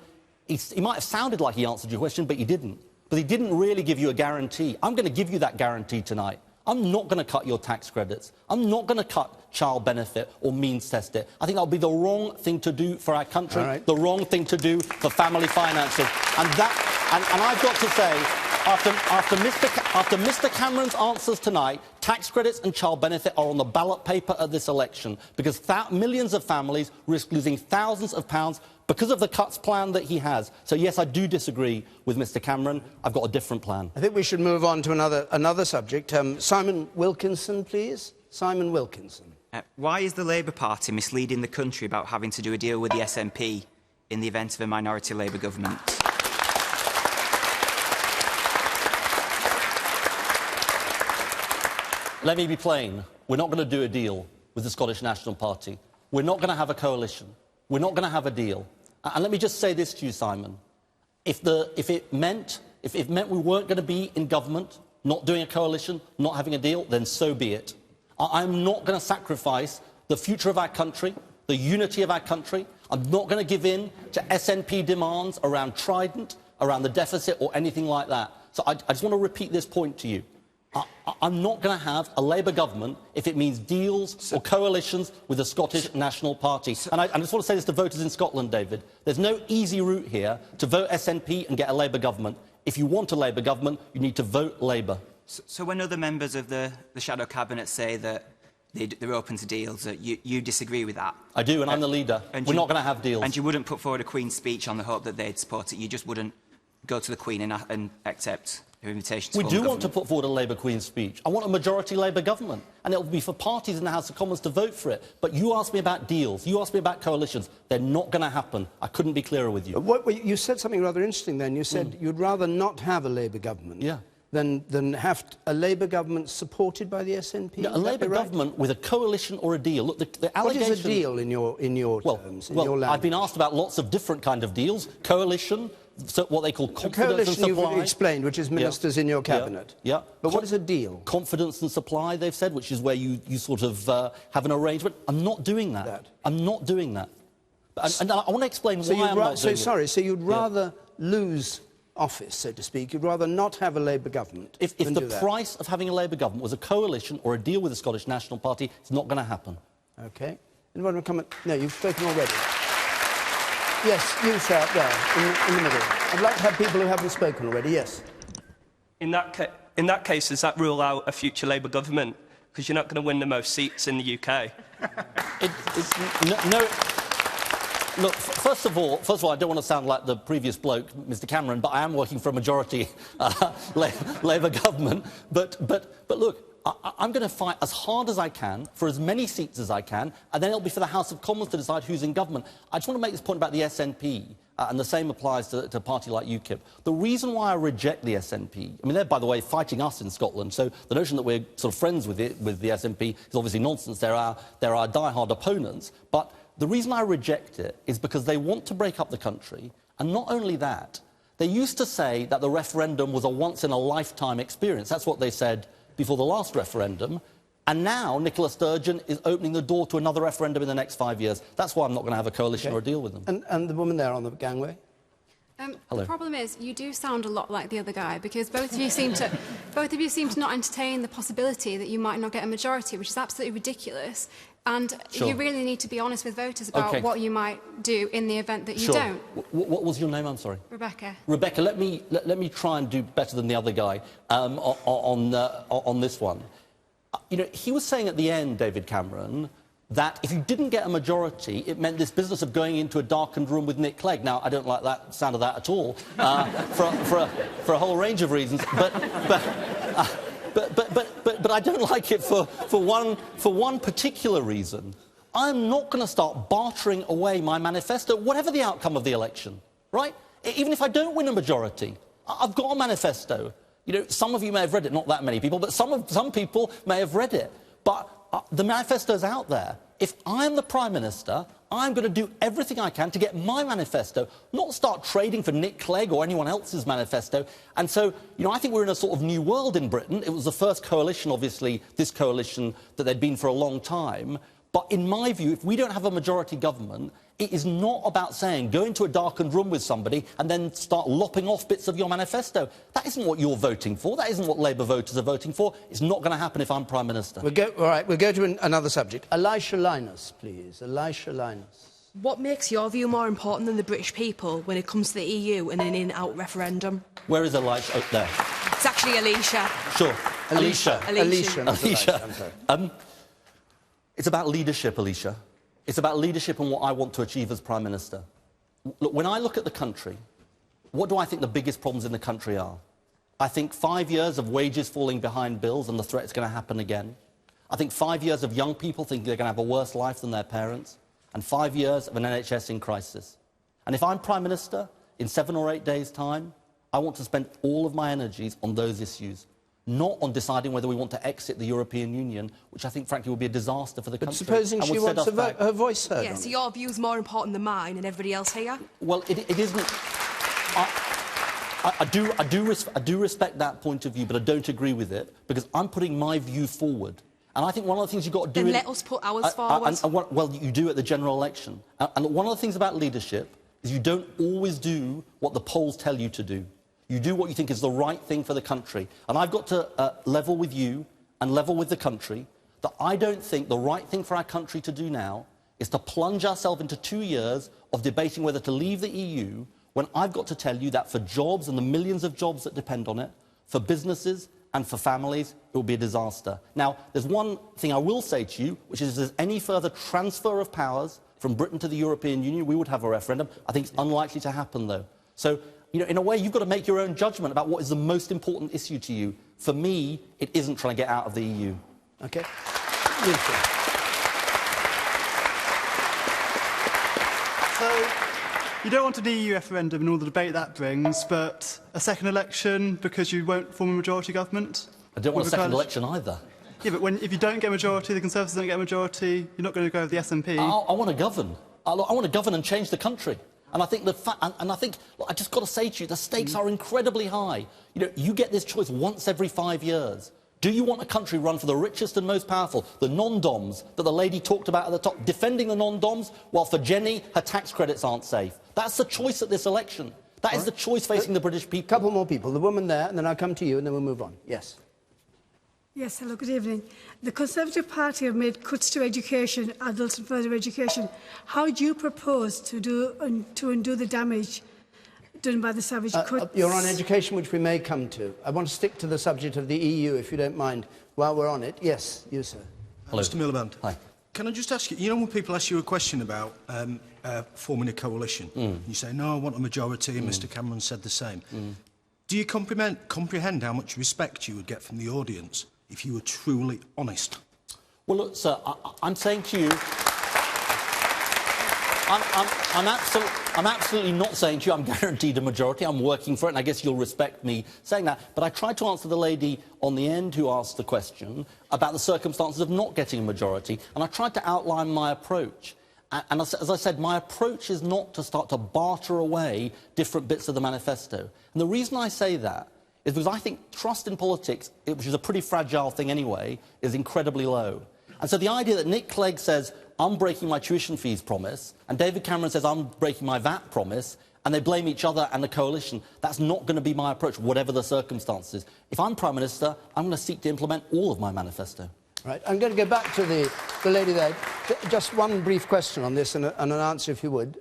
he might have sounded like he answered your question, but he didn't. But he didn't really give you a guarantee. I'm going to give you that guarantee tonight. I'm not going to cut your tax credits. I'm not going to cut child benefit or means test it. I think that would be the wrong thing to do for our country, the wrong thing to do for family finances. And I've got to say, after Mr Cameron's answers tonight, tax credits and child benefit are on the ballot paper at this election, because millions of families risk losing thousands of pounds because of the cuts plan that he has. So, yes, I do disagree with Mr Cameron. I've got a different plan. I think we should move on to another subject. Simon Wilkinson, please. Simon Wilkinson. Why is the Labour Party misleading the country about having to do a deal with the SNP in the event of a minority Labour government? Let me be plain. We're not going to do a deal with the Scottish National Party. We're not going to have a coalition. We're not going to have a deal. And let me just say this to you, Simon. If it meant we weren't going to be in government, not doing a coalition, not having a deal, then so be it. I'm not going to sacrifice the future of our country, the unity of our country. I'm not going to give in to SNP demands around Trident, around the deficit, or anything like that. So I just want to repeat this point to you. I'm not going to have a Labour government if it means deals or coalitions with the Scottish National Party. And I just want to say this to voters in Scotland, David. There's no easy route here to vote SNP and get a Labour government. If you want a Labour government, you need to vote Labour. So when other members of the Shadow Cabinet say that they're open to deals, you disagree with that? I do, and I'm the leader. We're not going to have deals. And you wouldn't put forward a Queen's speech on the hope that they'd support it? You just wouldn't go to the Queen and accept her invitation to We do want to put forward a Labour Queen's speech. I want a majority Labour government, and it will be for parties in the House of Commons to vote for it. But you asked me about deals, you asked me about coalitions. They're not going to happen. I couldn't be clearer with you. You said something rather interesting then. You said you'd rather not have a Labour government than have a Labour government supported by the SNP? No, a Labour government with a coalition or a deal. Look, the allegation... What is a deal in your terms, in your language? I've been asked about lots of different kind of deals. Coalition, so what they call confidence and supply. You've explained, which is ministers in your cabinet. Yeah. But what is a deal? Confidence and supply, they've said, which is where you sort of have an arrangement. I'm not doing that. I'm not doing that. And I want to explain why I'm not doing it. So you'd rather lose office, so to speak, you'd rather not have a Labour government. If the price of having a Labour government was a coalition or a deal with the Scottish National Party, it's not going to happen. OK. Anyone want to comment? No, you've spoken already. Yes, you, sir, up there, in the middle. I'd like to have people who haven't spoken already. Yes. In that case, does that rule out a future Labour government? Because you're not going to win the most seats in the UK. No. Look, first of all, I don't want to sound like the previous bloke, Mr Cameron, but I am working for a majority Labour government. But look, I'm going to fight as hard as I can for as many seats as I can, and then it'll be for the House of Commons to decide who's in government. I just want to make this point about the SNP, and the same applies to a party like UKIP. The reason why I reject the SNP, I mean, they're, by the way, fighting us in Scotland, so the notion that we're sort of friends with the SNP is obviously nonsense. They're our die-hard opponents. But the reason I reject it is because they want to break up the country, and not only that, they used to say that the referendum was a once-in-a-lifetime experience. That's what they said before the last referendum. And now Nicola Sturgeon is opening the door to another referendum in the next 5 years. That's why I'm not going to have a coalition or a deal with them. And the woman there on the gangway? The problem is, you do sound a lot like the other guy, because both of you seem to not entertain the possibility that you might not get a majority, which is absolutely ridiculous. And you really need to be honest with voters about what you might do in the event that you don't. What was your name? I'm sorry. Rebecca. Rebecca, let me try and do better than the other guy on this one. You know, he was saying at the end, David Cameron, that if you didn't get a majority, it meant this business of going into a darkened room with Nick Clegg. Now, I don't like that sound of that at all, for a whole range of reasons. But I don't like it for one particular reason. I'm not going to start bartering away my manifesto, whatever the outcome of the election, right? Even if I don't win a majority, I've got a manifesto. You know, some of you may have read it, not that many people, but some people may have read it. But the manifesto's out there. If I'm the Prime Minister, I'm going to do everything I can to get my manifesto, not start trading for Nick Clegg or anyone else's manifesto. And so, you know, I think we're in a sort of new world in Britain. It was the first coalition, obviously, this coalition that they'd been for a long time. But in my view, if we don't have a majority government, it is not about saying go into a darkened room with somebody and then start lopping off bits of your manifesto. That isn't what you're voting for. That isn't what Labour voters are voting for. It's not going to happen if I'm Prime Minister. All right, we'll go to another subject. Elisha Linus, please. Elisha Linus. What makes your view more important than the British people when it comes to the EU and an in-out referendum? Where is Elisha? Oh, there. It's actually Alicia. Sure. Alicia. Alicia. I'm sorry. It's about leadership, Alicia. It's about leadership and what I want to achieve as Prime Minister. Look, when I look at the country, what do I think the biggest problems in the country are? I think 5 years of wages falling behind bills and the threat it's going to happen again. I think 5 years of young people thinking they're going to have a worse life than their parents. And 5 years of an NHS in crisis. And if I'm Prime Minister, in 7 or 8 days' time, I want to spend all of my energies on those issues. Not on deciding whether we want to exit the European Union, which I think, frankly, would be a disaster for the country. But supposing she wants her voice heard. Yeah, so your view's more important than mine and everybody else here? Well, it isn't. I do respect that point of view, but I don't agree with it, because I'm putting my view forward. And I think one of the things you've got to do... Then let us put ours forward. Well, you do at the general election. And one of the things about leadership is you don't always do what the polls tell you to do. You do what you think is the right thing for the country. And I've got to level with you and level with the country that I don't think the right thing for our country to do now is to plunge ourselves into 2 years of debating whether to leave the EU, when I've got to tell you that for jobs and the millions of jobs that depend on it, for businesses and for families, it will be a disaster. Now, there's one thing I will say to you, which is if there's any further transfer of powers from Britain to the European Union, we would have a referendum. I think it's unlikely to happen, though. So, you know, in a way, you've got to make your own judgment about what is the most important issue to you. For me, it isn't trying to get out of the EU. OK. So, You don't want an EU referendum and all the debate that brings, but a second election because you won't form a majority government? I don't want a second election either. Yeah, but if you don't get a majority, the Conservatives don't get a majority, you're not going to go with the SNP. I want to govern. I want to govern and change the country. And I think look, I just got to say to you, the stakes are incredibly high. You know, you get this choice once every 5 years. Do you want a country run for the richest and most powerful, the non-doms that the lady talked about at the top, defending the non-doms, while for Jenny, her tax credits aren't safe? That's the choice at this election. That is the choice facing the British people. A couple more people. The woman there, and then I'll come to you, and then we'll move on. Yes. Yes, hello, good evening. The Conservative Party have made cuts to education, adult and further education. How do you propose to undo the damage done by the savage cuts? You're on education, which we may come to. I want to stick to the subject of the EU, if you don't mind, while we're on it. Yes, you, sir. Hello. Mr Miliband. Hi. Can I just ask you, you know when people ask you a question about forming a coalition, you say, no, I want a majority, and Mr Cameron said the same. Do you comprehend how much respect you would get from the audience if you were truly honest? Well, look, sir, I'm saying to you, I'm absolutely not saying to you I'm guaranteed a majority. I'm working for it, and I guess you'll respect me saying that. But I tried to answer the lady on the end who asked the question about the circumstances of not getting a majority, and I tried to outline my approach. And as I said, my approach is not to start to barter away different bits of the manifesto. And the reason I say that is because I think trust in politics, which is a pretty fragile thing anyway, is incredibly low. And so the idea that Nick Clegg says, I'm breaking my tuition fees promise, and David Cameron says, I'm breaking my VAT promise, and they blame each other and the coalition, that's not going to be my approach, whatever the circumstances. If I'm Prime Minister, I'm going to seek to implement all of my manifesto. Right, I'm going to go back to the lady there. Just one brief question on this and an answer, if you would.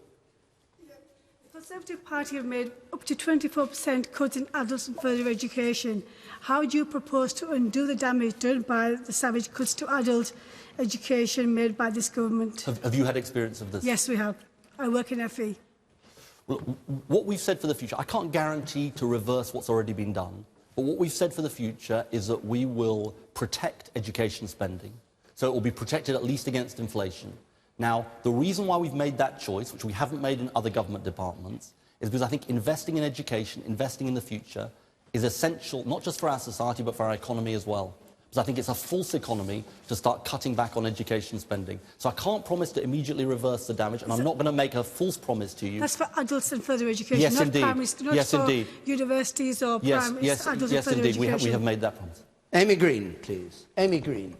The Conservative Party have made up to 24% cuts in adult and further education. How do you propose to undo the damage done by the savage cuts to adult education made by this government? Have you had experience of this? Yes, we have. I work in FE. Well, what we've said for the future, I can't guarantee to reverse what's already been done, but what we've said for the future is that we will protect education spending, so it will be protected at least against inflation. Now, the reason why we've made that choice, which we haven't made in other government departments, is because I think investing in education, investing in the future, is essential not just for our society but for our economy as well. Because I think it's a false economy to start cutting back on education spending. So I can't promise to immediately reverse the damage, and I'm not going to make a false promise to you. That's for adults and further education, yes, not indeed. primary, not yes, for indeed. universities or primary, adult and further indeed. education. We have made that promise. Amy Green, please. Amy Green.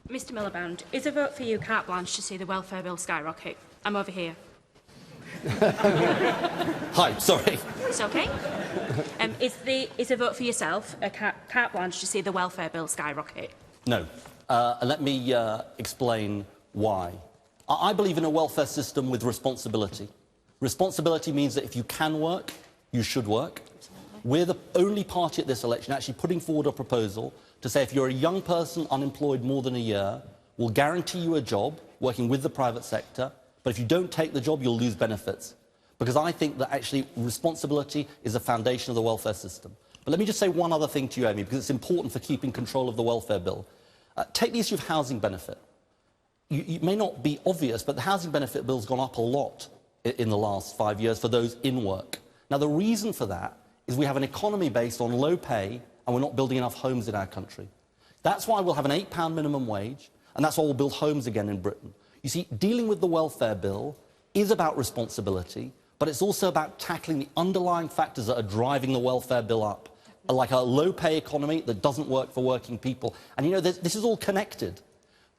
Mr Miliband, is a vote for you carte blanche to see the welfare bill skyrocket? I'm over here. Hi, sorry. It's okay. Is a vote for yourself a carte blanche to see the welfare bill skyrocket? No. Let me explain why. I believe in a welfare system with responsibility. Responsibility means that if you can work, you should work. We're the only party at this election actually putting forward a proposal to say if you're a young person unemployed more than a year, we'll guarantee you a job working with the private sector, but if you don't take the job, you'll lose benefits. Because I think that actually responsibility is the foundation of the welfare system. But let me just say one other thing to you, Amy, because it's important for keeping control of the welfare bill. Take the issue of housing benefit. It may not be obvious, but the housing benefit bill's gone up a lot in the last 5 years for those in work. Now, the reason for that is we have an economy based on low pay and we're not building enough homes in our country. That's why we'll have an £8 minimum wage, and that's why we'll build homes again in Britain. You see, dealing with the welfare bill is about responsibility, but it's also about tackling the underlying factors that are driving the welfare bill up, like a low-pay economy that doesn't work for working people. And, you know, this is all connected.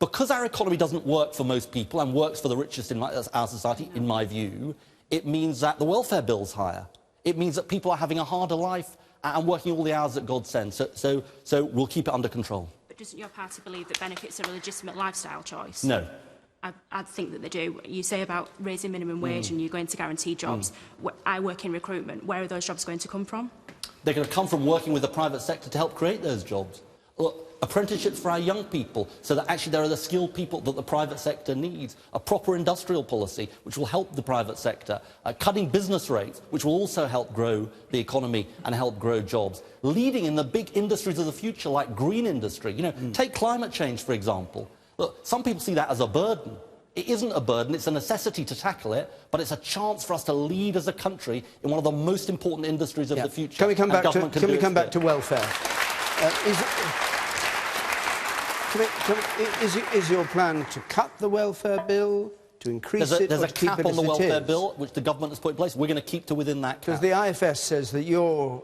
Because our economy doesn't work for most people and works for the richest in our society, in my view, it means that the welfare bill's higher. It means that people are having a harder life and working all the hours that God sends. So we'll keep it under control. But doesn't your party believe that benefits are a legitimate lifestyle choice? No. I think that they do. You say about raising minimum wage and you're going to guarantee jobs. I work in recruitment. Where are those jobs going to come from? They're going to come from working with the private sector to help create those jobs. Look, apprenticeships for our young people, so that actually there are the skilled people that the private sector needs. A proper industrial policy, which will help the private sector. Cutting business rates, which will also help grow the economy and help grow jobs. Leading in the big industries of the future, like green industry. You know, take climate change, for example. Look, some people see that as a burden. It isn't a burden, it's a necessity to tackle it, but it's a chance for us to lead as a country in one of the most important industries of the future. Can we come back to welfare? Is your plan to cut the welfare bill, to increase it, There's or a to keep cap it on the as it welfare is? bill, which the government has put in place. We're going to keep to within that cap. Because the IFS says that your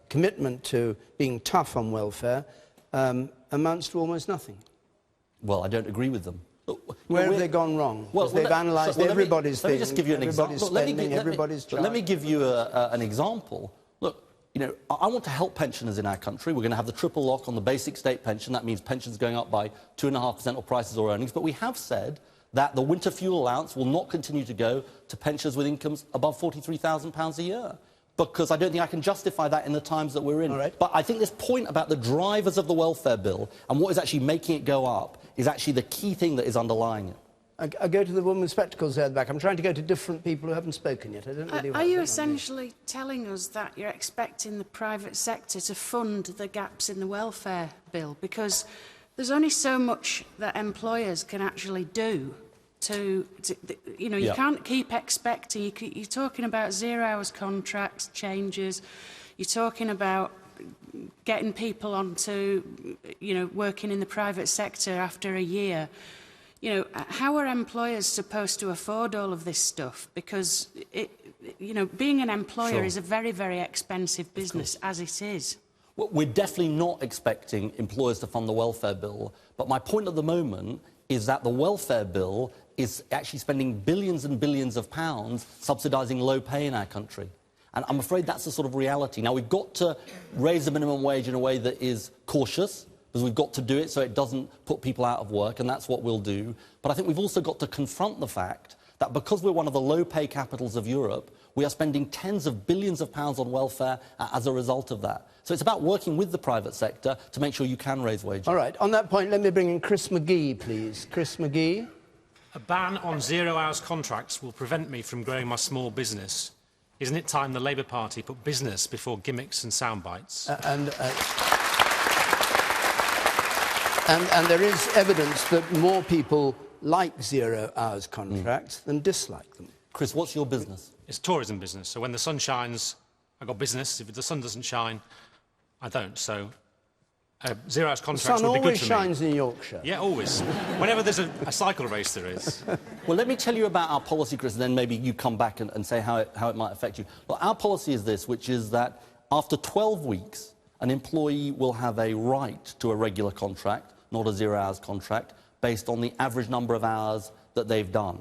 commitment to being tough on welfare amounts to almost nothing. Well, I don't agree with them. Where have they gone wrong? Well, they've analysed everybody's thing. Let me just give you an example. Let me give you an example. Look, you know, I want to help pensioners in our country. We're going to have the triple lock on the basic state pension. That means pensions going up by 2.5% of prices or earnings. But we have said that the winter fuel allowance will not continue to go to pensioners with incomes above £43,000 a year, because I don't think I can justify that in the times that we're in. All right. But I think this point about the drivers of the welfare bill and what is actually making it go up is actually the key thing that is underlying it. I go to the woman with spectacles there at the back. I'm trying to go to different people who haven't spoken yet. I don't really Are you essentially telling us that you're expecting the private sector to fund the gaps in the welfare bill? Because there's only so much that employers can actually do to you know, you can't keep expecting. You're talking about 0 hours contracts, changes. You're talking about getting people onto, you know, working in the private sector after a year. You know, how are employers supposed to afford all of this stuff? Because, you know, being an employer is a very, very expensive business as it is. Well, we're definitely not expecting employers to fund the welfare bill. But my point at the moment is that the welfare bill is actually spending billions and billions of pounds subsidising low pay in our country. And I'm afraid that's the sort of reality. Now, we've got to raise the minimum wage in a way that is cautious, because we've got to do it so it doesn't put people out of work, and that's what we'll do. But I think we've also got to confront the fact that because we're one of the low-pay capitals of Europe, we are spending tens of billions of pounds on welfare as a result of that. So it's about working with the private sector to make sure you can raise wages. All right, on that point, let me bring in Chris McGee, please. Chris McGee. A ban on 0 hours contracts will prevent me from growing my small business. Isn't it time the Labour Party put business before gimmicks and sound bites? And there is evidence that more people like 0 hours contracts than dislike them. Chris, what's your business? It's tourism business. So when the sun shines, I've got business. If the sun doesn't shine, I don't. So 0 hours contracts would be good for me. The sun always shines in Yorkshire. Yeah, always. Whenever there's a cycle race, there is. Well, let me tell you about our policy, Chris, and then maybe you come back and say how it might affect you. Well, our policy is this, which is that after 12 weeks, an employee will have a right to a regular contract, not a 0 hours contract, based on the average number of hours that they've done.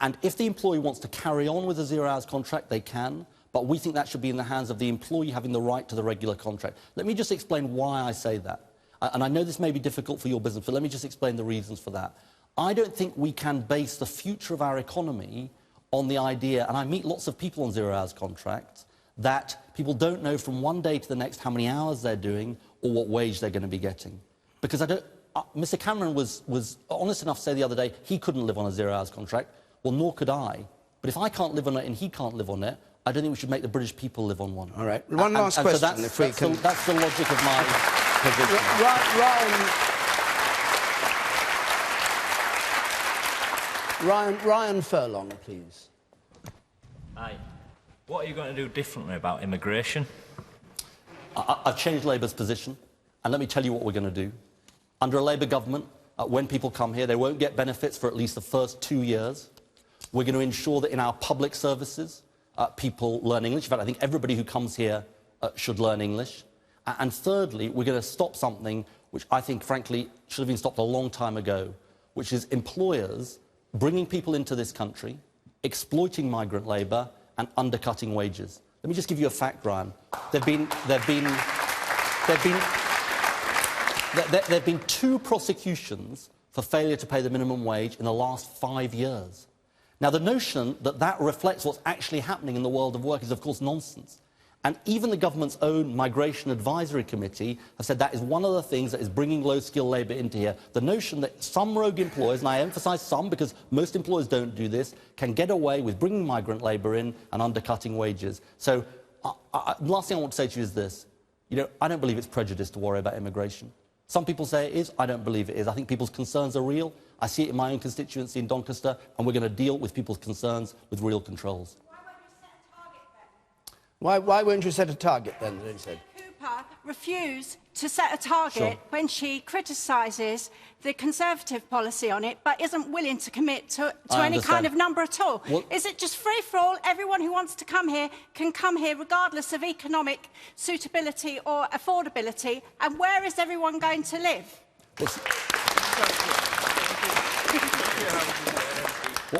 And if the employee wants to carry on with a 0 hours contract, they can, but we think that should be in the hands of the employee having the right to the regular contract. Let me just explain why I say that. And I know this may be difficult for your business, but let me just explain the reasons for that. I don't think we can base the future of our economy on the idea, and I meet lots of people on 0 hours contracts, that people don't know from one day to the next how many hours they're doing or what wage they're going to be getting. Because I don't... Mr Cameron was honest enough to say the other day he couldn't live on a 0 hours contract. Well, nor could I. But if I can't live on it and he can't live on it, I don't think we should make the British people live on one. All right. One last question, so if we can... That's the logic of my position. Ryan Furlong, please. Hi. What are you going to do differently about immigration? I've changed Labour's position, and let me tell you what we're going to do. Under a Labour government, when people come here, they won't get benefits for at least the first 2 years. We're going to ensure that in our public services, people learn English. In fact, I think everybody who comes here should learn English. And thirdly, we're going to stop something which I think, frankly, should have been stopped a long time ago, which is employers bringing people into this country, exploiting migrant labour and undercutting wages. Let me just give you a fact, Ryan. There've been 2 prosecutions for failure to pay the minimum wage in the last 5 years. Now, the notion that that reflects what's actually happening in the world of work is, of course, nonsense. And even the government's own Migration Advisory Committee have said that is one of the things that is bringing low-skilled labour into here. The notion that some rogue employers, and I emphasise some because most employers don't do this, can get away with bringing migrant labour in and undercutting wages. So, the last thing I want to say to you is this. You know, I don't believe it's prejudice to worry about immigration. Some people say it is. I don't believe it is. I think people's concerns are real. I see it in my own constituency in Doncaster, and we're going to deal with people's concerns with real controls. Why won't you set a target then, they said? Cooper refuse to set a target when she criticises the Conservative policy on it, but isn't willing to commit to any kind of number at all. Is it just free for all? Everyone who wants to come here can come here regardless of economic suitability or affordability. And where is everyone going to live?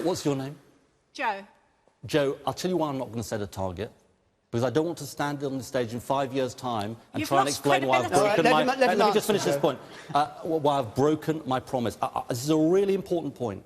What's your name? Joe. Joe, I'll tell you why I'm not going to set a target. Because I don't want to stand on the stage in 5 years' time and try and explain why I've broken my... Let me just finish this point. Why I've broken my promise. This is a really important point.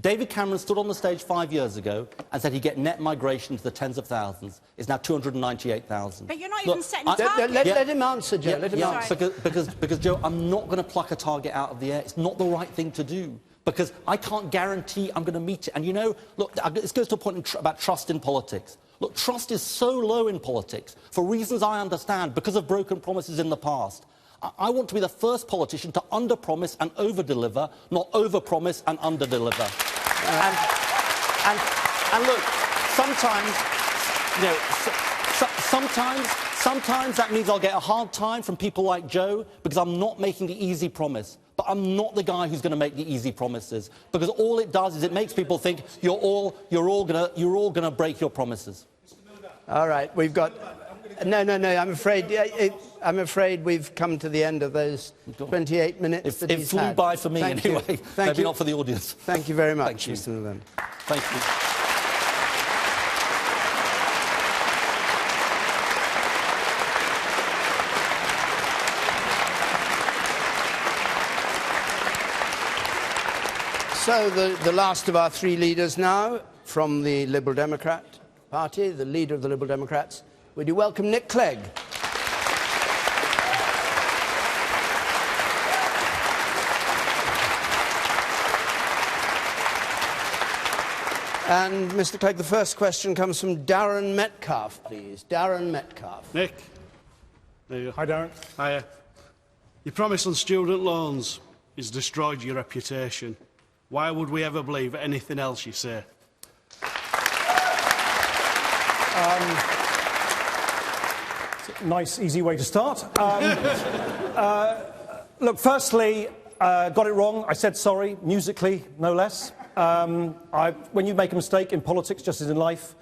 David Cameron stood on the stage 5 years ago and said he'd get net migration to the tens of thousands. It's now 298,000. But you're not even setting a target. Let him answer, Joe. Let him answer. Because, Joe, I'm not going to pluck a target out of the air. It's not the right thing to do. Because I can't guarantee I'm going to meet it. And, you know, look, this goes to a point about trust in politics. Look, trust is so low in politics, for reasons I understand, because of broken promises in the past. I want to be the first politician to under-promise and over-deliver, not over-promise and under-deliver. And look, sometimes, you know, sometimes that means I'll get a hard time from people like Joe, because I'm not making the easy promise. But I'm not the guy who's going to make the easy promises, because all it does is it makes people think you're all going to break your promises. All right, we've got. No. I'm afraid we've come to the end of those 28 minutes. It flew by for me anyway. Maybe not for the audience. Thank you very much, Mr. November. Thank you. So the last of our three leaders now, from the Liberal Democrat Party, the leader of the Liberal Democrats. Would you welcome Nick Clegg? And, Mr. Clegg, the first question comes from Darren Metcalf, please. Darren Metcalf. Nick. There you go. Hi, Darren. Hiya. Your promise on student loans has destroyed your reputation. Why would we ever believe anything else you say? Nice, easy way to start. Look, firstly, got it wrong. I said sorry, musically, no less. When you make a mistake in politics, just as in life,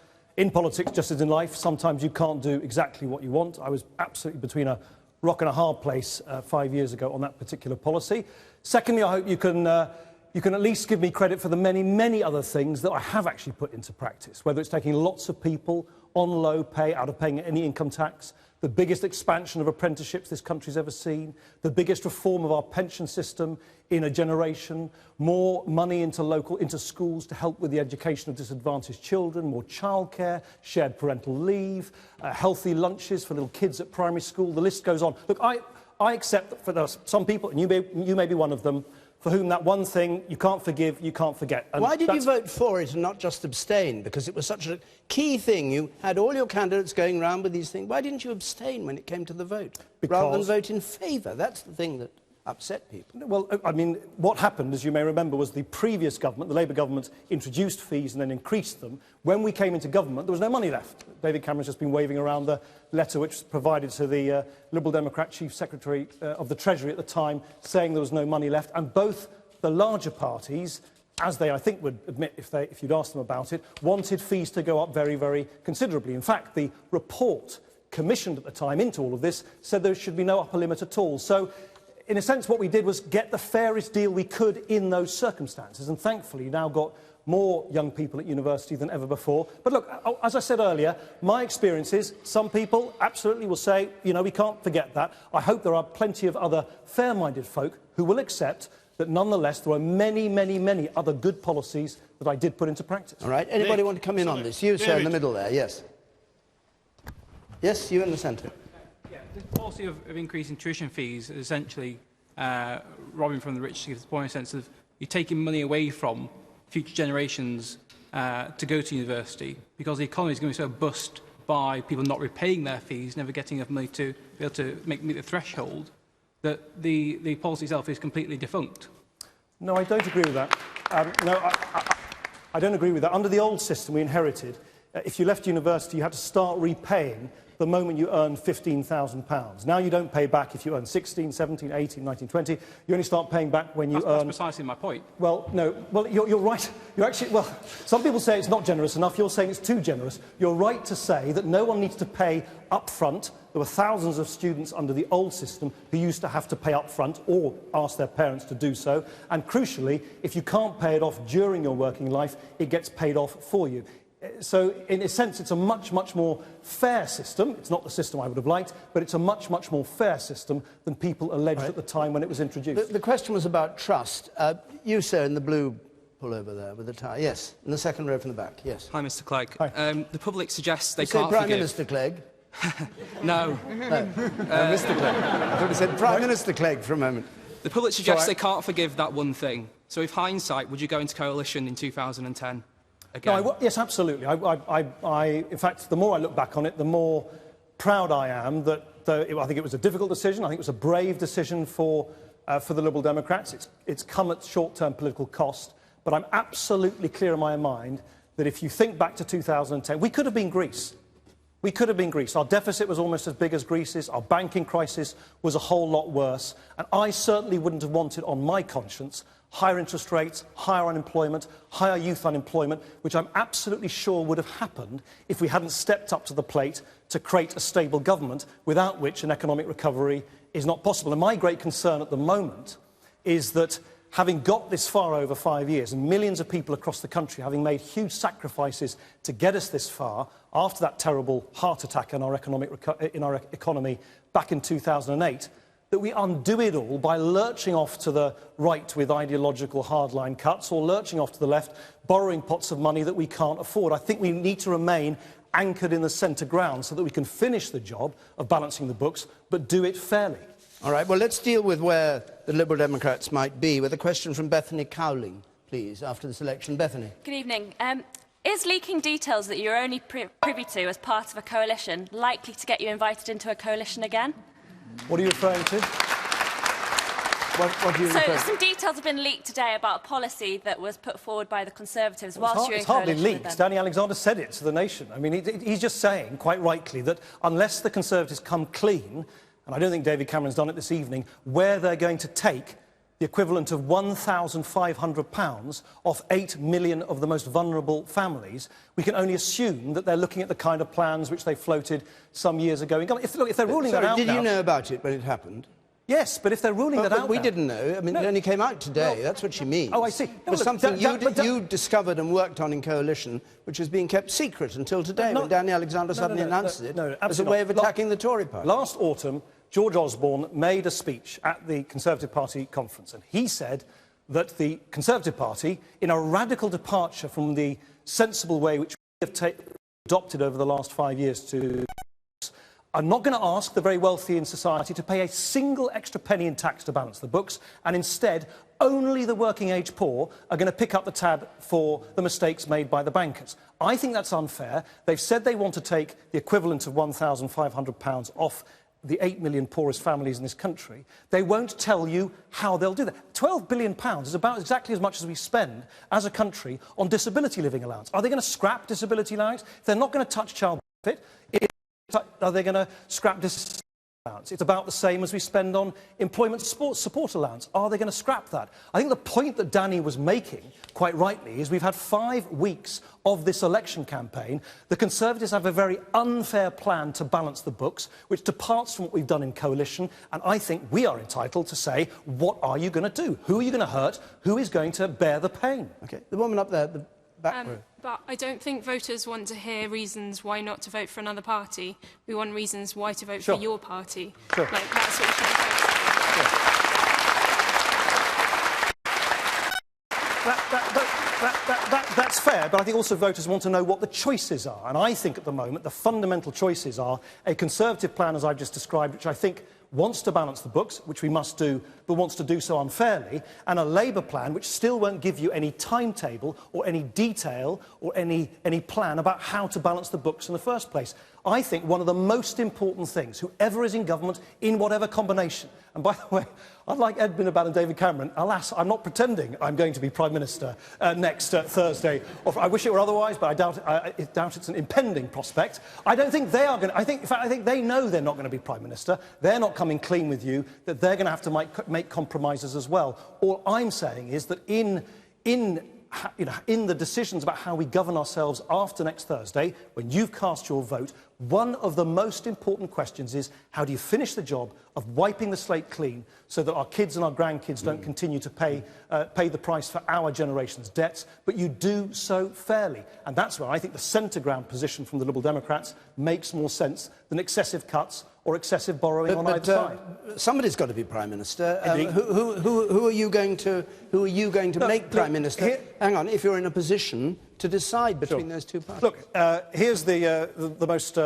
sometimes you can't do exactly what you want. I was absolutely between a rock and a hard place 5 years ago on that particular policy. Secondly, I hope you can at least give me credit for the many, many other things that I have actually put into practice, whether it's taking lots of people on low pay out of paying any income tax, the biggest expansion of apprenticeships this country's ever seen, the biggest reform of our pension system in a generation, more money into schools to help with the education of disadvantaged children, more childcare, shared parental leave, healthy lunches for little kids at primary school. The list goes on. Look, I accept that for some people, and you may be one of them, for whom that one thing you can't forgive, you can't forget. And why did you vote for it and not just abstain? Because it was such a key thing. You had all your candidates going round with these things. Why didn't you abstain when it came to the vote, rather than vote in favour? That's the thing that upset people. Well, I mean, what happened, as you may remember, was the previous government, the Labour government, introduced fees and then increased them. When we came into government, there was no money left. David Cameron's just been waving around the letter which was provided to the Liberal Democrat Chief Secretary of the Treasury at the time, saying there was no money left. And both the larger parties, as they, I think, would admit if you'd asked them about it, wanted fees to go up very, very considerably. In fact, the report commissioned at the time into all of this said there should be no upper limit at all. So, in a sense, what we did was get the fairest deal we could in those circumstances. And thankfully, you now got more young people at university than ever before. But look, as I said earlier, my experience is some people absolutely will say, you know, we can't forget that. I hope there are plenty of other fair-minded folk who will accept that nonetheless there are many, many, many other good policies that I did put into practice. All right. Anybody want to come in on this? You, sir, in the middle there. Yes. Yes, you in the centre. The policy of increasing tuition fees is essentially robbing from the rich, to give the point in a sense of you're taking money away from future generations to go to university, because the economy is going to be so bust by people not repaying their fees, never getting enough money to be able to meet the threshold, that the policy itself is completely defunct? No, I don't agree with that. I don't agree with that. Under the old system we inherited, if you left university, you had to start repaying the moment you earned £15,000. Now you don't pay back if you earn 16, 17, 18, 19, 20. You only start paying back when you earn... That's precisely my point. Well, no. Well, you're right. You're actually... Well, some people say it's not generous enough. You're saying it's too generous. You're right to say that no one needs to pay up front. There were thousands of students under the old system who used to have to pay up front or ask their parents to do so. And crucially, if you can't pay it off during your working life, it gets paid off for you. So, in a sense, it's a much, much more fair system. It's not the system I would have liked, but it's a much, much more fair system than people alleged at the time when it was introduced. The question was about trust. You, sir, in the blue pullover there with the tie. Yes, in the second row from the back. Yes. Hi, Mr. Clegg. Hi. The public suggests they you can't say Prime forgive... Minister Clegg? No. Mr. Clegg. I thought he said Prime Minister Clegg for a moment. The public suggests they can't forgive that one thing. So, with hindsight, would you go into coalition in 2010? No, yes, absolutely. In fact, the more I look back on it, the more proud I am that I think it was a difficult decision. I think it was a brave decision for the Liberal Democrats. It's come at short-term political cost, but I'm absolutely clear in my mind that if you think back to 2010, we could have been Greece. We could have been Greece. Our deficit was almost as big as Greece's. Our banking crisis was a whole lot worse. And I certainly wouldn't have wanted on my conscience higher interest rates, higher unemployment, higher youth unemployment, which I'm absolutely sure would have happened if we hadn't stepped up to the plate to create a stable government, without which an economic recovery is not possible. And my great concern at the moment is that, having got this far over 5 years, and millions of people across the country having made huge sacrifices to get us this far, after that terrible heart attack in our economy back in 2008, that we undo it all by lurching off to the right with ideological hardline cuts, or lurching off to the left, borrowing pots of money that we can't afford. I think we need to remain anchored in the centre ground so that we can finish the job of balancing the books, but do it fairly. All right, well, let's deal with where the Liberal Democrats might be, with a question from Bethany Cowling, please, after this election. Bethany. Good evening. Is leaking details that you're only privy to as part of a coalition likely to get you invited into a coalition again? What are you referring to? What do you refer to? Some details have been leaked today about a policy that was put forward by the Conservatives whilst you were in It's hardly coalition with leaked. them. Danny Alexander said it to the nation. I mean, he's just saying, quite rightly, that unless the Conservatives come clean, and I don't think David Cameron's done it this evening, where they're going to take the equivalent of £1,500 off 8 million of the most vulnerable families, we can only assume that they're looking at the kind of plans which they floated some years ago. If they're ruling that out did now... you know about it when it happened? Yes, but if they're ruling that out we now... didn't know. I mean, it only came out today. That's what she means. Oh, I see. It was something you discovered and worked on in coalition, which was being kept secret until today, when Danny Alexander suddenly announced it as a way of attacking the Tory party. Last autumn, George Osborne made a speech at the Conservative Party conference, and he said that the Conservative Party, in a radical departure from the sensible way which we have adopted over the last 5 years are not going to ask the very wealthy in society to pay a single extra penny in tax to balance the books, and instead only the working-age poor are going to pick up the tab for the mistakes made by the bankers. I think that's unfair. They've said they want to take the equivalent of £1,500 off the 8 million poorest families in this country. They won't tell you how they'll do that. £12 billion is about exactly as much as we spend as a country on disability living allowance. Are they going to scrap disability allowance? If they're not going to touch child benefit, are they going to scrap disability allowance? It's about the same as we spend on employment support allowance. Are they going to scrap that? I think the point that Danny was making, quite rightly, is we've had 5 weeks of this election campaign. The Conservatives have a very unfair plan to balance the books, which departs from what we've done in coalition, and I think we are entitled to say, what are you going to do? Who are you going to hurt? Who is going to bear the pain? OK, the woman up there at the back row. But I don't think voters want to hear reasons why not to vote for another party. We want reasons why to vote for your party. Sure. Like, that's what we should That's fair, but I think also voters want to know what the choices are. And I think at the moment the fundamental choices are a Conservative plan, as I've just described, which I think wants to balance the books, which we must do, but wants to do so unfairly, and a Labour plan which still won't give you any timetable or any detail or any plan about how to balance the books in the first place. I think one of the most important things, whoever is in government, in whatever combination, and by the way, unlike Ed Miliband and David Cameron, alas, I'm not pretending I'm going to be Prime Minister next Thursday. I wish it were otherwise, but I doubt it's an impending prospect. I don't think they are going to... In fact, I think they know they're not going to be Prime Minister. They're not coming clean with you, that they're going to have to make compromises as well. All I'm saying is that in the decisions about how we govern ourselves after next Thursday, when you've cast your vote, one of the most important questions is how do you finish the job of wiping the slate clean so that our kids and our grandkids don't continue to pay the price for our generation's debts, but you do so fairly. And that's where I think the centre ground position from the Liberal Democrats makes more sense than excessive cuts or excessive borrowing on either side. Somebody's got to be Prime Minister. Who are you going to make Prime Minister? Hang on, if you're in a position to decide between those two parties. Look, here's the most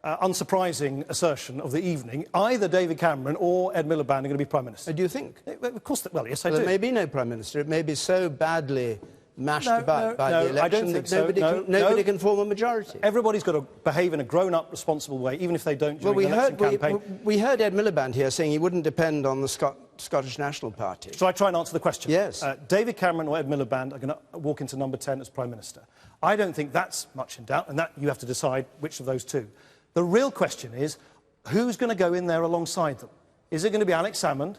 unsurprising assertion of the evening. Either David Cameron or Ed Miliband are going to be Prime Minister. Do you think? Of course, well, yes, I do. There may be no Prime Minister. It may be so badly mashed about by the election I don't think that nobody can form a majority. Everybody's got to behave in a grown-up, responsible way, even if they don't during the election campaign. We heard Ed Miliband here saying he wouldn't depend on the Scottish National Party. Shall I try and answer the question? Yes. David Cameron or Ed Miliband are going to walk into number 10 as Prime Minister. I don't think that's much in doubt, and that you have to decide which of those two. The real question is, who's going to go in there alongside them? Is it going to be Alex Salmond?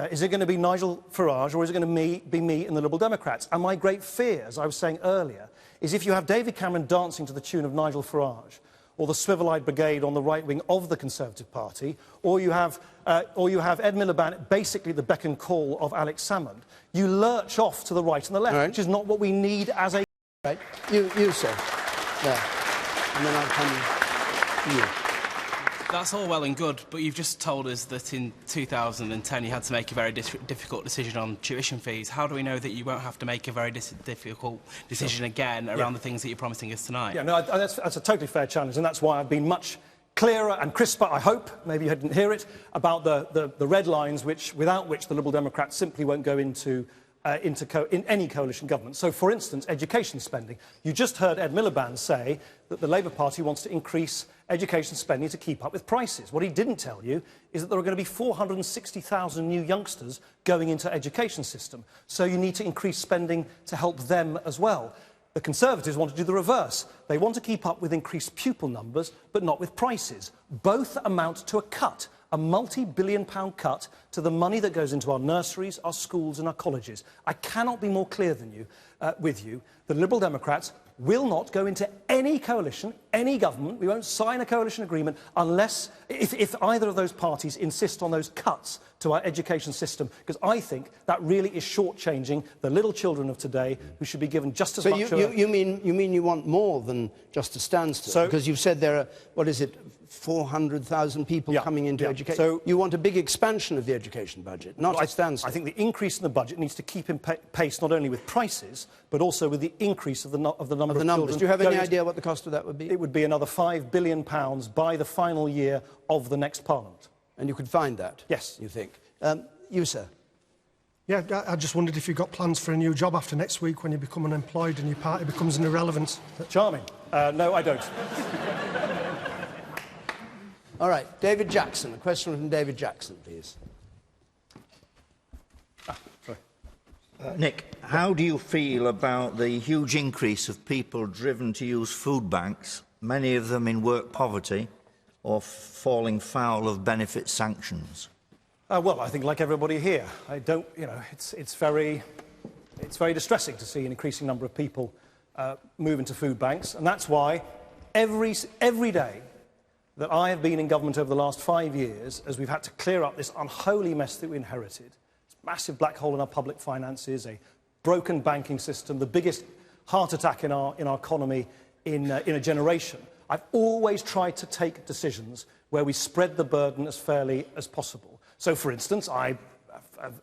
Is it going to be Nigel Farage, or is it going to be me and the Liberal Democrats? And my great fear, as I was saying earlier, is if you have David Cameron dancing to the tune of Nigel Farage, or the Swivel-eyed Brigade on the right wing of the Conservative Party, or you have Ed Miliband basically the beck and call of Alex Salmond, you lurch off to the right and the left, which is not what we need as a... Right. You sir. There. And then I'll come to you. That's all well and good, but you've just told us that in 2010 you had to make a very difficult decision on tuition fees. How do we know that you won't have to make a very difficult decision again around the things that you're promising us tonight? Yeah, no, that's a totally fair challenge, and that's why I've been much clearer and crisper, I hope, maybe you didn't hear it, about the red lines without which the Liberal Democrats simply won't go into any coalition government. So, for instance, education spending. You just heard Ed Miliband say that the Labour Party wants to increase education spending to keep up with prices. What he didn't tell you is that there are going to be 460,000 new youngsters going into the education system. So you need to increase spending to help them as well. The Conservatives want to do the reverse. They want to keep up with increased pupil numbers, but not with prices. Both amount to a cut. A multi-billion-pound cut to the money that goes into our nurseries, our schools and our colleges. I cannot be more clear than you, with you. The Liberal Democrats will not go into any coalition, any government. We won't sign a coalition agreement unless, if either of those parties insist on those cuts to our education system, because I think that really is shortchanging the little children of today who should be given just as much... But you mean you want more than just a standstill? Because you've said there are, what is it, 400,000 people coming into education. So you want a big expansion of the education budget, not a standstill. I think the increase in the budget needs to keep in pace not only with prices, but also with the increase of the number of children. Do you have any idea what the cost of that would be? It would be another £5 billion by the final year of the next Parliament. And you could find that? Yes. You think? You, sir? Yeah, I just wondered if you've got plans for a new job after next week when you become unemployed and your party becomes an irrelevance. Charming. No, I don't. All right, David Jackson. A question from David Jackson, please. Nick, how do you feel about the huge increase of people driven to use food banks, many of them in work poverty, or falling foul of benefit sanctions? Well, I think like everybody here, I don't, it's very distressing to see an increasing number of people move into food banks, and that's why every day that I have been in government over the last 5 years, as we've had to clear up this unholy mess that we inherited, this massive black hole in our public finances, a broken banking system, the biggest heart attack in our economy in a generation. I've always tried to take decisions where we spread the burden as fairly as possible. So, for instance, I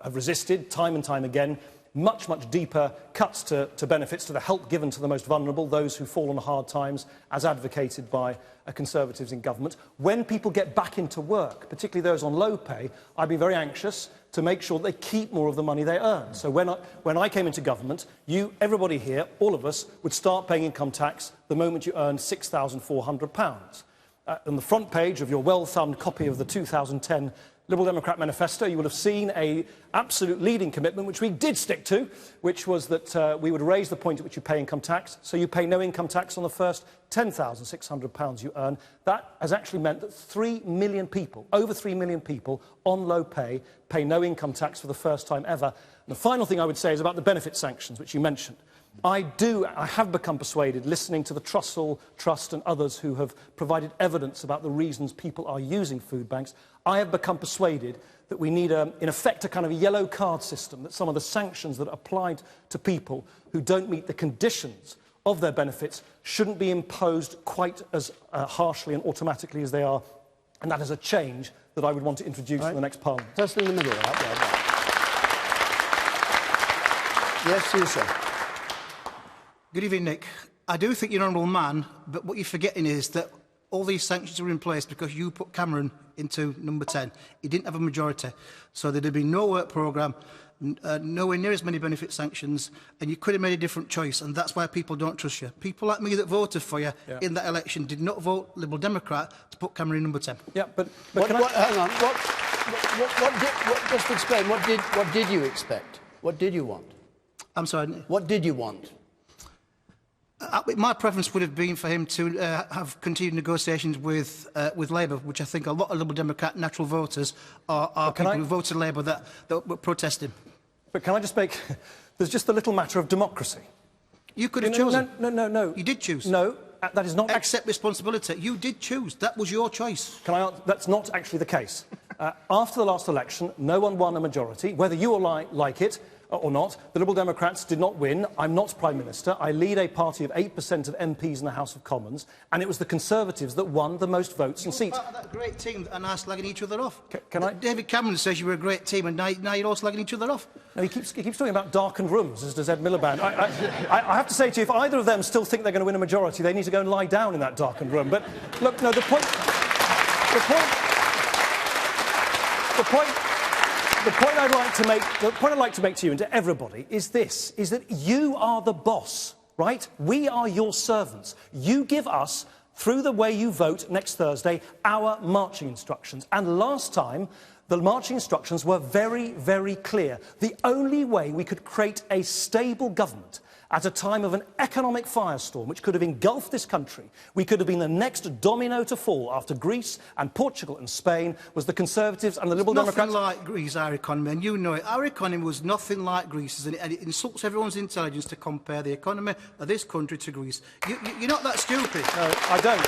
have resisted time and time again much, much deeper cuts to benefits, to the help given to the most vulnerable, those who fall on hard times, as advocated by Conservatives in government. When people get back into work, particularly those on low pay, I'd be very anxious to make sure they keep more of the money they earn. So when I came into government, everybody here, all of us, would start paying income tax the moment you earned £6,400. On the front page of your well-thumbed copy of the 2010 Liberal Democrat manifesto, you will have seen an absolute leading commitment, which we did stick to, which was that we would raise the point at which you pay income tax, so you pay no income tax on the first £10,600 you earn. That has actually meant that 3 million people, over 3 million people on low pay no income tax for the first time ever. And the final thing I would say is about the benefit sanctions, which you mentioned. I have become persuaded, listening to the Trussell Trust and others who have provided evidence about the reasons people are using food banks. I have become persuaded that we need, in effect, a kind of a yellow card system, that some of the sanctions that are applied to people who don't meet the conditions of their benefits shouldn't be imposed quite as harshly and automatically as they are. And that is a change that I would want to introduce in the next Parliament. Person in the middle. Yes, you, sir. Good evening, Nick. I do think you're an honourable man, but what you're forgetting is that all these sanctions were in place because you put Cameron into number 10. He didn't have a majority, so there'd be no work programme, nowhere near as many benefit sanctions, and you could have made a different choice, and that's why people don't trust you. People like me that voted for you in that election did not vote Liberal Democrat to put Cameron in number 10. Yeah, but hang on. Just explain. What did you expect? What did you want? I'm sorry. What did you want? My preference would have been for him to have continued negotiations with Labour, which I think a lot of Liberal Democrat natural voters are people who voted Labour that were protesting. But can I just make... There's just a little matter of democracy. You could have chosen. No. You did choose. No, that is not... Accept responsibility. You did choose. That was your choice. That's not actually the case. After the last election, no one won a majority, whether you like it or not. The Liberal Democrats did not win. I'm not Prime Minister. I lead a party of 8% of MPs in the House of Commons, and it was the Conservatives that won the most votes and seats. You were part of that great team and are slagging each other off. Can I... David Cameron says you were a great team, and now you're all slagging each other off. No, he keeps talking about darkened rooms, as does Ed Miliband. I have to say to you, if either of them still think they're going to win a majority, they need to go and lie down in that darkened room. But look, no, the point I'd like to make to you and to everybody is this, is that you are the boss, right? We are your servants. You give us, through the way you vote next Thursday, our marching instructions. And last time, the marching instructions were very, very clear. The only way we could create a stable government at a time of an economic firestorm which could have engulfed this country, we could have been the next domino to fall after Greece and Portugal and Spain, was the Conservatives and the Liberal Democrats. Nothing like Greece, our economy, and you know it. Our economy was nothing like Greece's, and it insults everyone's intelligence to compare the economy of this country to Greece. You're not that stupid. No, I don't.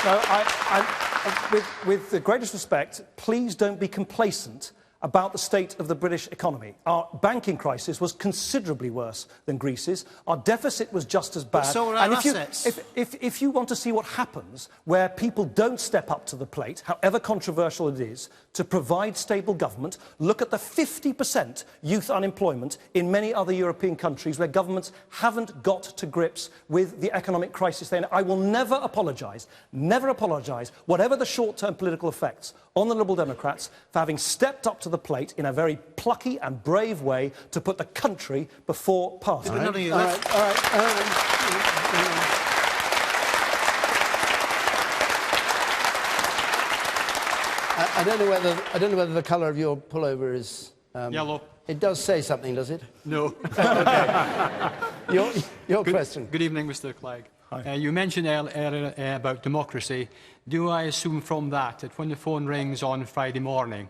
No, with the greatest respect, please don't be complacent about the state of the British economy. Our banking crisis was considerably worse than Greece's. Our deficit was just as bad. But so are our assets. If you want to see what happens where people don't step up to the plate, however controversial it is, to provide stable government, look at the 50% youth unemployment in many other European countries where governments haven't got to grips with the economic crisis they're in. I will never apologise, whatever the short-term political effects on the Liberal Democrats, for having stepped up to the plate in a very plucky and brave way to put the country before party. All right. I don't know whether the colour of your pullover is yellow. It does say something, does it? No. Okay. Your question. Good evening, Mr. Clegg. Hi. You mentioned earlier about democracy. Do I assume from that when the phone rings on Friday morning,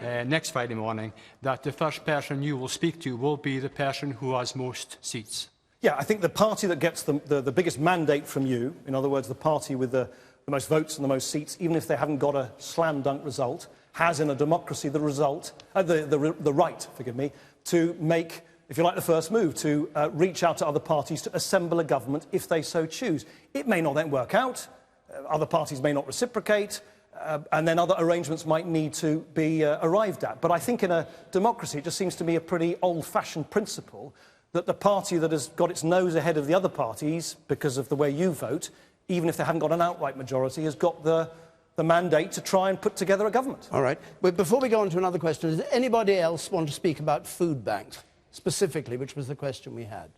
next Friday morning, that the first person you will speak to will be the person who has most seats? Yeah, I think the party that gets the biggest mandate from you, in other words, the party with the most votes and the most seats, even if they haven't got a slam-dunk result, has in a democracy the right, to make, if you like, the first move, to reach out to other parties to assemble a government if they so choose. It may not then work out. Other parties may not reciprocate. and then other arrangements might need to be arrived at. But I think in a democracy it just seems to me a pretty old-fashioned principle that the party that has got its nose ahead of the other parties because of the way you vote, even if they haven't got an outright majority, has got the mandate to try and put together a government. All right. But before we go on to another question, does anybody else want to speak about food banks specifically, which was the question we had?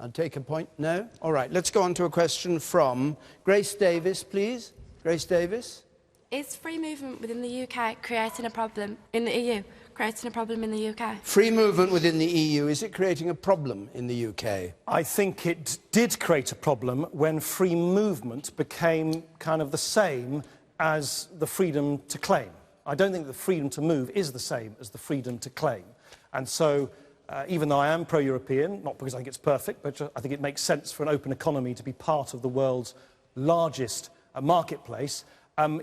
I'll take a point. No? All right. Let's go on to a question from Grace Davis, please. Grace Davis. Is free movement within the UK creating a problem in the EU? Creating a problem in the UK? Free movement within the EU, is it creating a problem in the UK? I think it did create a problem when free movement became kind of the same as the freedom to claim. I don't think the freedom to move is the same as the freedom to claim. And so, even though I am pro-European, not because I think it's perfect, but I think it makes sense for an open economy to be part of the world's largest marketplace,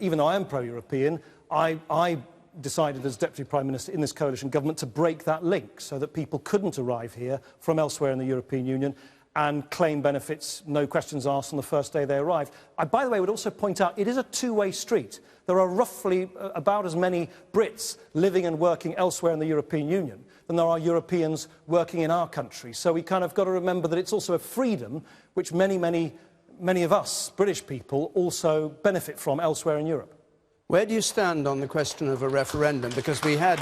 even though I am pro-European, I decided as Deputy Prime Minister in this coalition government to break that link so that people couldn't arrive here from elsewhere in the European Union and claim benefits, no questions asked, on the first day they arrived. I, by the way, would also point out it is a two-way street. There are roughly about as many Brits living and working elsewhere in the European Union than there are Europeans working in our country. So we kind of got to remember that it's also a freedom which many of us, British people, also benefit from elsewhere in Europe. Where do you stand on the question of a referendum? Because we had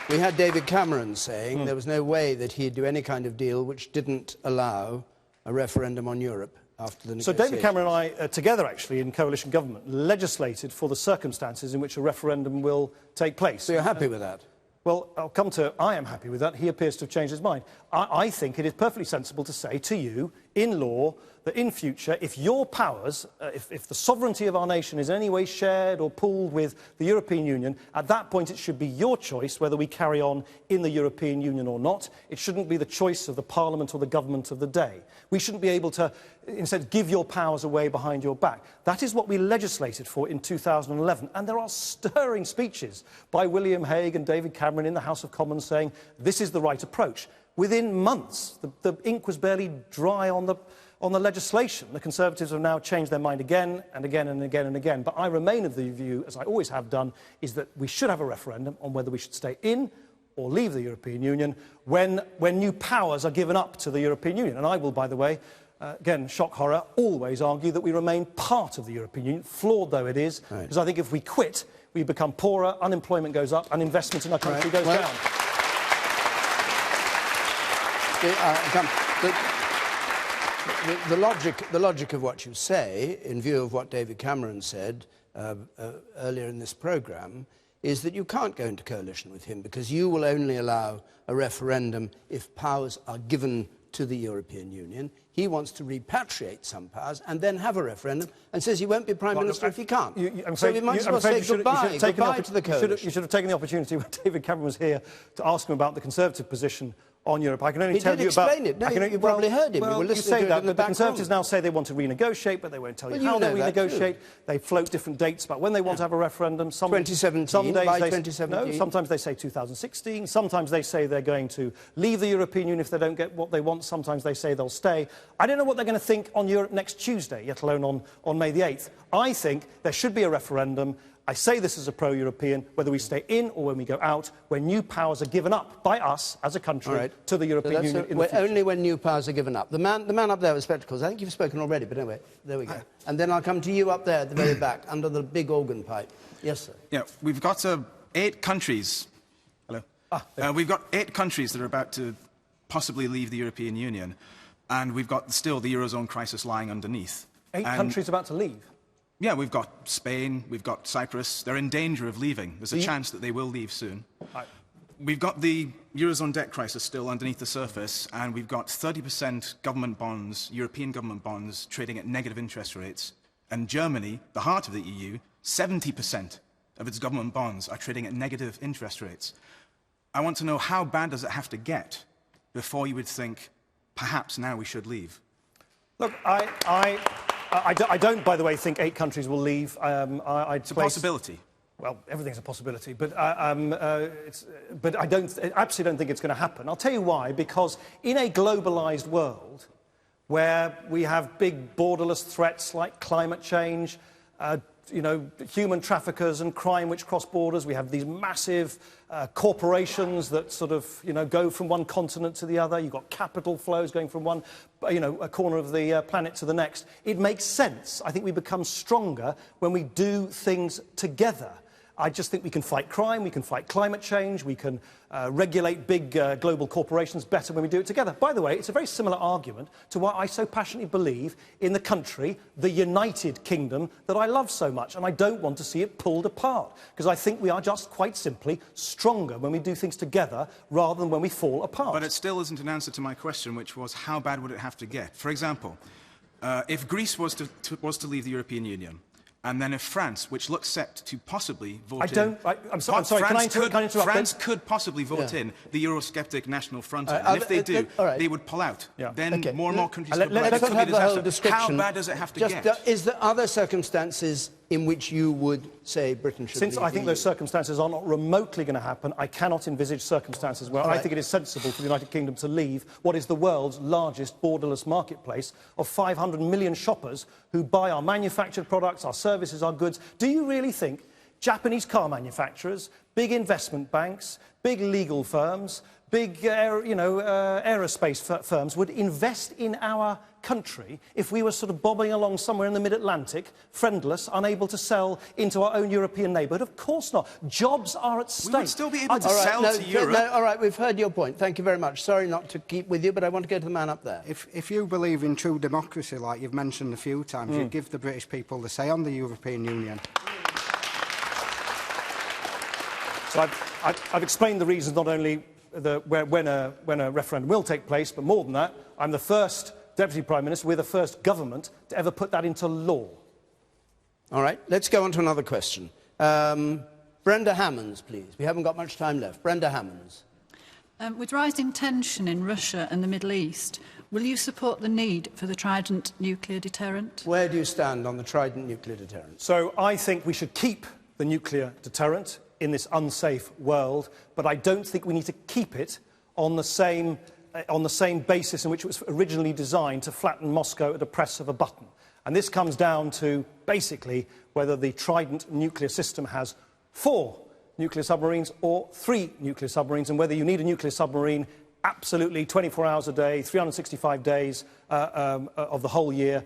David Cameron saying there was no way that he'd do any kind of deal which didn't allow a referendum on Europe after the So negotiations. David Cameron and I, together actually in coalition government, legislated for the circumstances in which a referendum will take place. So you're happy with that? Well, I'll come to I am happy with that. He appears to have changed his mind. I think it is perfectly sensible to say to you, in law, that in future, if your powers, if the sovereignty of our nation is in any way shared or pooled with the European Union, at that point it should be your choice whether we carry on in the European Union or not. It shouldn't be the choice of the Parliament or the government of the day. We shouldn't be able to, instead, give your powers away behind your back. That is what we legislated for in 2011. And there are stirring speeches by William Hague and David Cameron in the House of Commons saying this is the right approach. Within months, the ink was barely dry on the legislation. The Conservatives have now changed their mind again and again and again and again. But I remain of the view, as I always have done, is that we should have a referendum on whether we should stay in or leave the European Union when new powers are given up to the European Union. And I will, by the way, again, shock horror, always argue that we remain part of the European Union, flawed though it is, because I think if we quit, we become poorer, unemployment goes up, and investment in our country goes down. The logic of what you say, in view of what David Cameron said earlier in this programme, is that you can't go into coalition with him because you will only allow a referendum if powers are given to the European Union. He wants to repatriate some powers and then have a referendum and says he won't be Prime Minister if he can't. So we might as well say goodbye to the coalition. You should have taken the opportunity when David Cameron was here to ask him about the Conservative position on Europe. I can only tell you about... He did explain it. No, you probably heard him. Well, you you say that, but the Conservatives now say they want to renegotiate, but they won't tell you how they renegotiate. They float different dates about when they want to have a referendum. 2017, by 2017. No, sometimes they say 2016. Sometimes they say they're going to leave the European Union if they don't get what they want. Sometimes they say they'll stay. I don't know what they're going to think on Europe next Tuesday, yet alone on May the 8th. I think there should be a referendum. I say this as a pro-European, whether we stay in or when we go out, when new powers are given up by us as a country to the European Union in the future. Only when new powers are given up. The man up there with spectacles, I think you've spoken already, but anyway, there we go. And then I'll come to you up there at the very back, under the big organ pipe. Yes, sir. Yeah, we've got 8 countries. Hello. We've got 8 countries that are about to possibly leave the European Union, and we've got still the Eurozone crisis lying underneath. 8 countries about to leave? Yeah, we've got Spain, we've got Cyprus. They're in danger of leaving. There's a chance that they will leave soon. We've got the Eurozone debt crisis still underneath the surface, and we've got 30% government bonds, European government bonds, trading at negative interest rates. And Germany, the heart of the EU, 70% of its government bonds are trading at negative interest rates. I want to know, how bad does it have to get before you would think, perhaps now we should leave? Look, I don't, by the way, think 8 countries will leave. It's a possibility. Well, everything's a possibility, but I absolutely don't think it's going to happen. I'll tell you why. Because in a globalised world, where we have big borderless threats like climate change, you know, human traffickers and crime which cross borders. We have these massive corporations that sort of, you know, go from one continent to the other. You've got capital flows going from one, you know, a corner of the planet to the next. It makes sense. I think we become stronger when we do things together. I just think we can fight crime, we can fight climate change, we can regulate big global corporations better when we do it together. By the way, it's a very similar argument to why I so passionately believe in the country, the United Kingdom, that I love so much, and I don't want to see it pulled apart, because I think we are just quite simply stronger when we do things together rather than when we fall apart. But it still isn't an answer to my question, which was how bad would it have to get? For example, if Greece was to leave the European Union, and then if France, which looks set to possibly vote I'm sorry, can I interrupt? France could possibly vote in the Eurosceptic National Front, and if they do, they would pull out. Then more and more countries could let's not have the whole description. How bad does it have to get? Is there other circumstances in which you would say Britain should Since I think those circumstances are not remotely going to happen, I cannot envisage circumstances where I think it is sensible for the United Kingdom to leave what is the world's largest borderless marketplace of 500 million shoppers who buy our manufactured products, our services, our goods. Do you really think Japanese car manufacturers, big investment banks, big legal firms, big aerospace firms would invest in our country if we were sort of bobbing along somewhere in the mid-Atlantic, friendless, unable to sell into our own European neighbourhood? Of course not. Jobs are at stake. We would still be able to sell to Europe. All right, we've heard your point. Thank you very much. Sorry not to keep with you, but I want to go to the man up there. If you believe in true democracy, like you've mentioned a few times, you'd give the British people the say on the European Union. So I've explained the reasons, not only when a referendum will take place, but more than that, I'm the first Deputy Prime Minister, we're the first government to ever put that into law. All right, let's go on to another question. Brenda Hammonds, please. We haven't got much time left. Brenda Hammonds. With rising tension in Russia and the Middle East, will you support the need for the Trident nuclear deterrent? Where do you stand on the Trident nuclear deterrent? So I think we should keep the nuclear deterrent in this unsafe world, but I don't think we need to keep it on the same basis in which it was originally designed to flatten Moscow at the press of a button. And this comes down to, basically, whether the Trident nuclear system has 4 nuclear submarines or 3 nuclear submarines, and whether you need a nuclear submarine absolutely 24 hours a day, 365 days of the whole year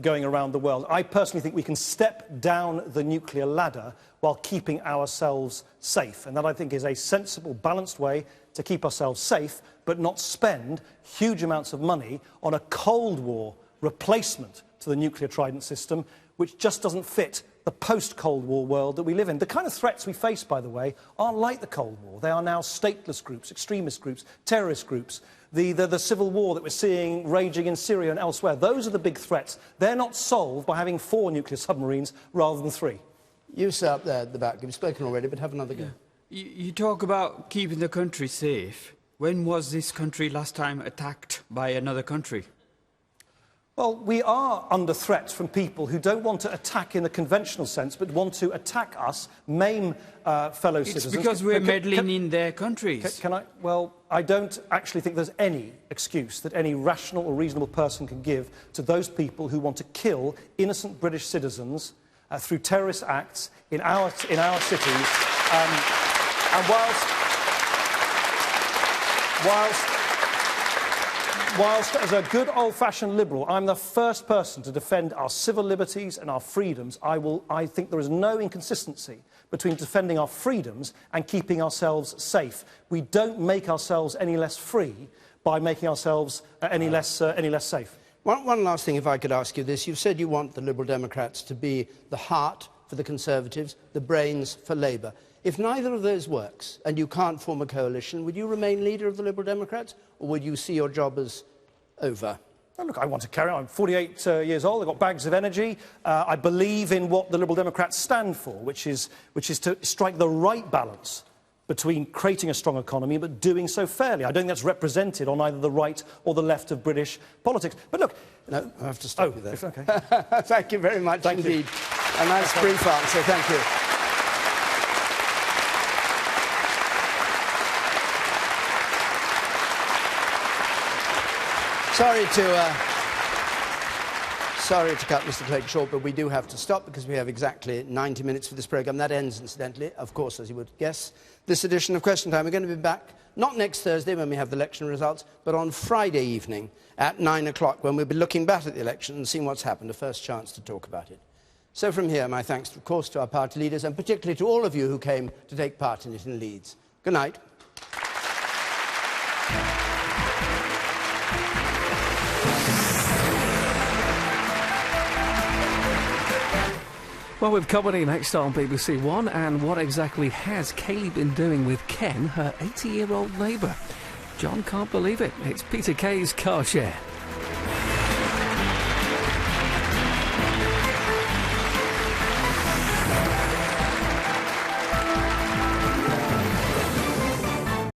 going around the world. I personally think we can step down the nuclear ladder while keeping ourselves safe. And that, I think, is a sensible, balanced way to keep ourselves safe, but not spend huge amounts of money on a Cold War replacement to the nuclear Trident system, which just doesn't fit the post-Cold War world that we live in. The kind of threats we face, by the way, aren't like the Cold War. They are now stateless groups, extremist groups, terrorist groups, the civil war that we're seeing raging in Syria and elsewhere. Those are the big threats. They're not solved by having 4 nuclear submarines rather than 3. You, sir, up there at the back. You've spoken already, but have another go. You talk about keeping the country safe. When was this country last time attacked by another country? Well, we are under threat from people who don't want to attack in the conventional sense, but want to attack us, maim fellow citizens. It's because we're meddling in their countries. Well, I don't actually think there's any excuse that any rational or reasonable person can give to those people who want to kill innocent British citizens through terrorist acts in our cities. And whilst as a good old-fashioned liberal, I'm the first person to defend our civil liberties and our freedoms, I think there is no inconsistency between defending our freedoms and keeping ourselves safe. We don't make ourselves any less free by making ourselves any less safe. One last thing, if I could ask you this. You've said you want the Liberal Democrats to be the heart for the Conservatives, the brains for Labour. If neither of those works and you can't form a coalition, would you remain leader of the Liberal Democrats, or would you see your job as over? Oh, look, I want to carry on. I'm 48 years old. I've got bags of energy. I believe in what the Liberal Democrats stand for, which is to strike the right balance between creating a strong economy but doing so fairly. I don't think that's represented on either the right or the left of British politics. But look... No, I have to stop you there. Okay. Thank you very much indeed. A nice brief answer. Thank you. sorry to cut Mr Clegg short, but we do have to stop because we have exactly 90 minutes for this programme. That ends, incidentally, of course, as you would guess, this edition of Question Time. We're going to be back not next Thursday when we have the election results, but on Friday evening at 9 o'clock when we'll be looking back at the election and seeing what's happened, a first chance to talk about it. So from here, my thanks, of course, to our party leaders and particularly to all of you who came to take part in it in Leeds. Good night. Well, with comedy next on BBC One, and what exactly has Kayleigh been doing with Ken, her 80-year-old neighbour? John can't believe it. It's Peter Kay's Car Share.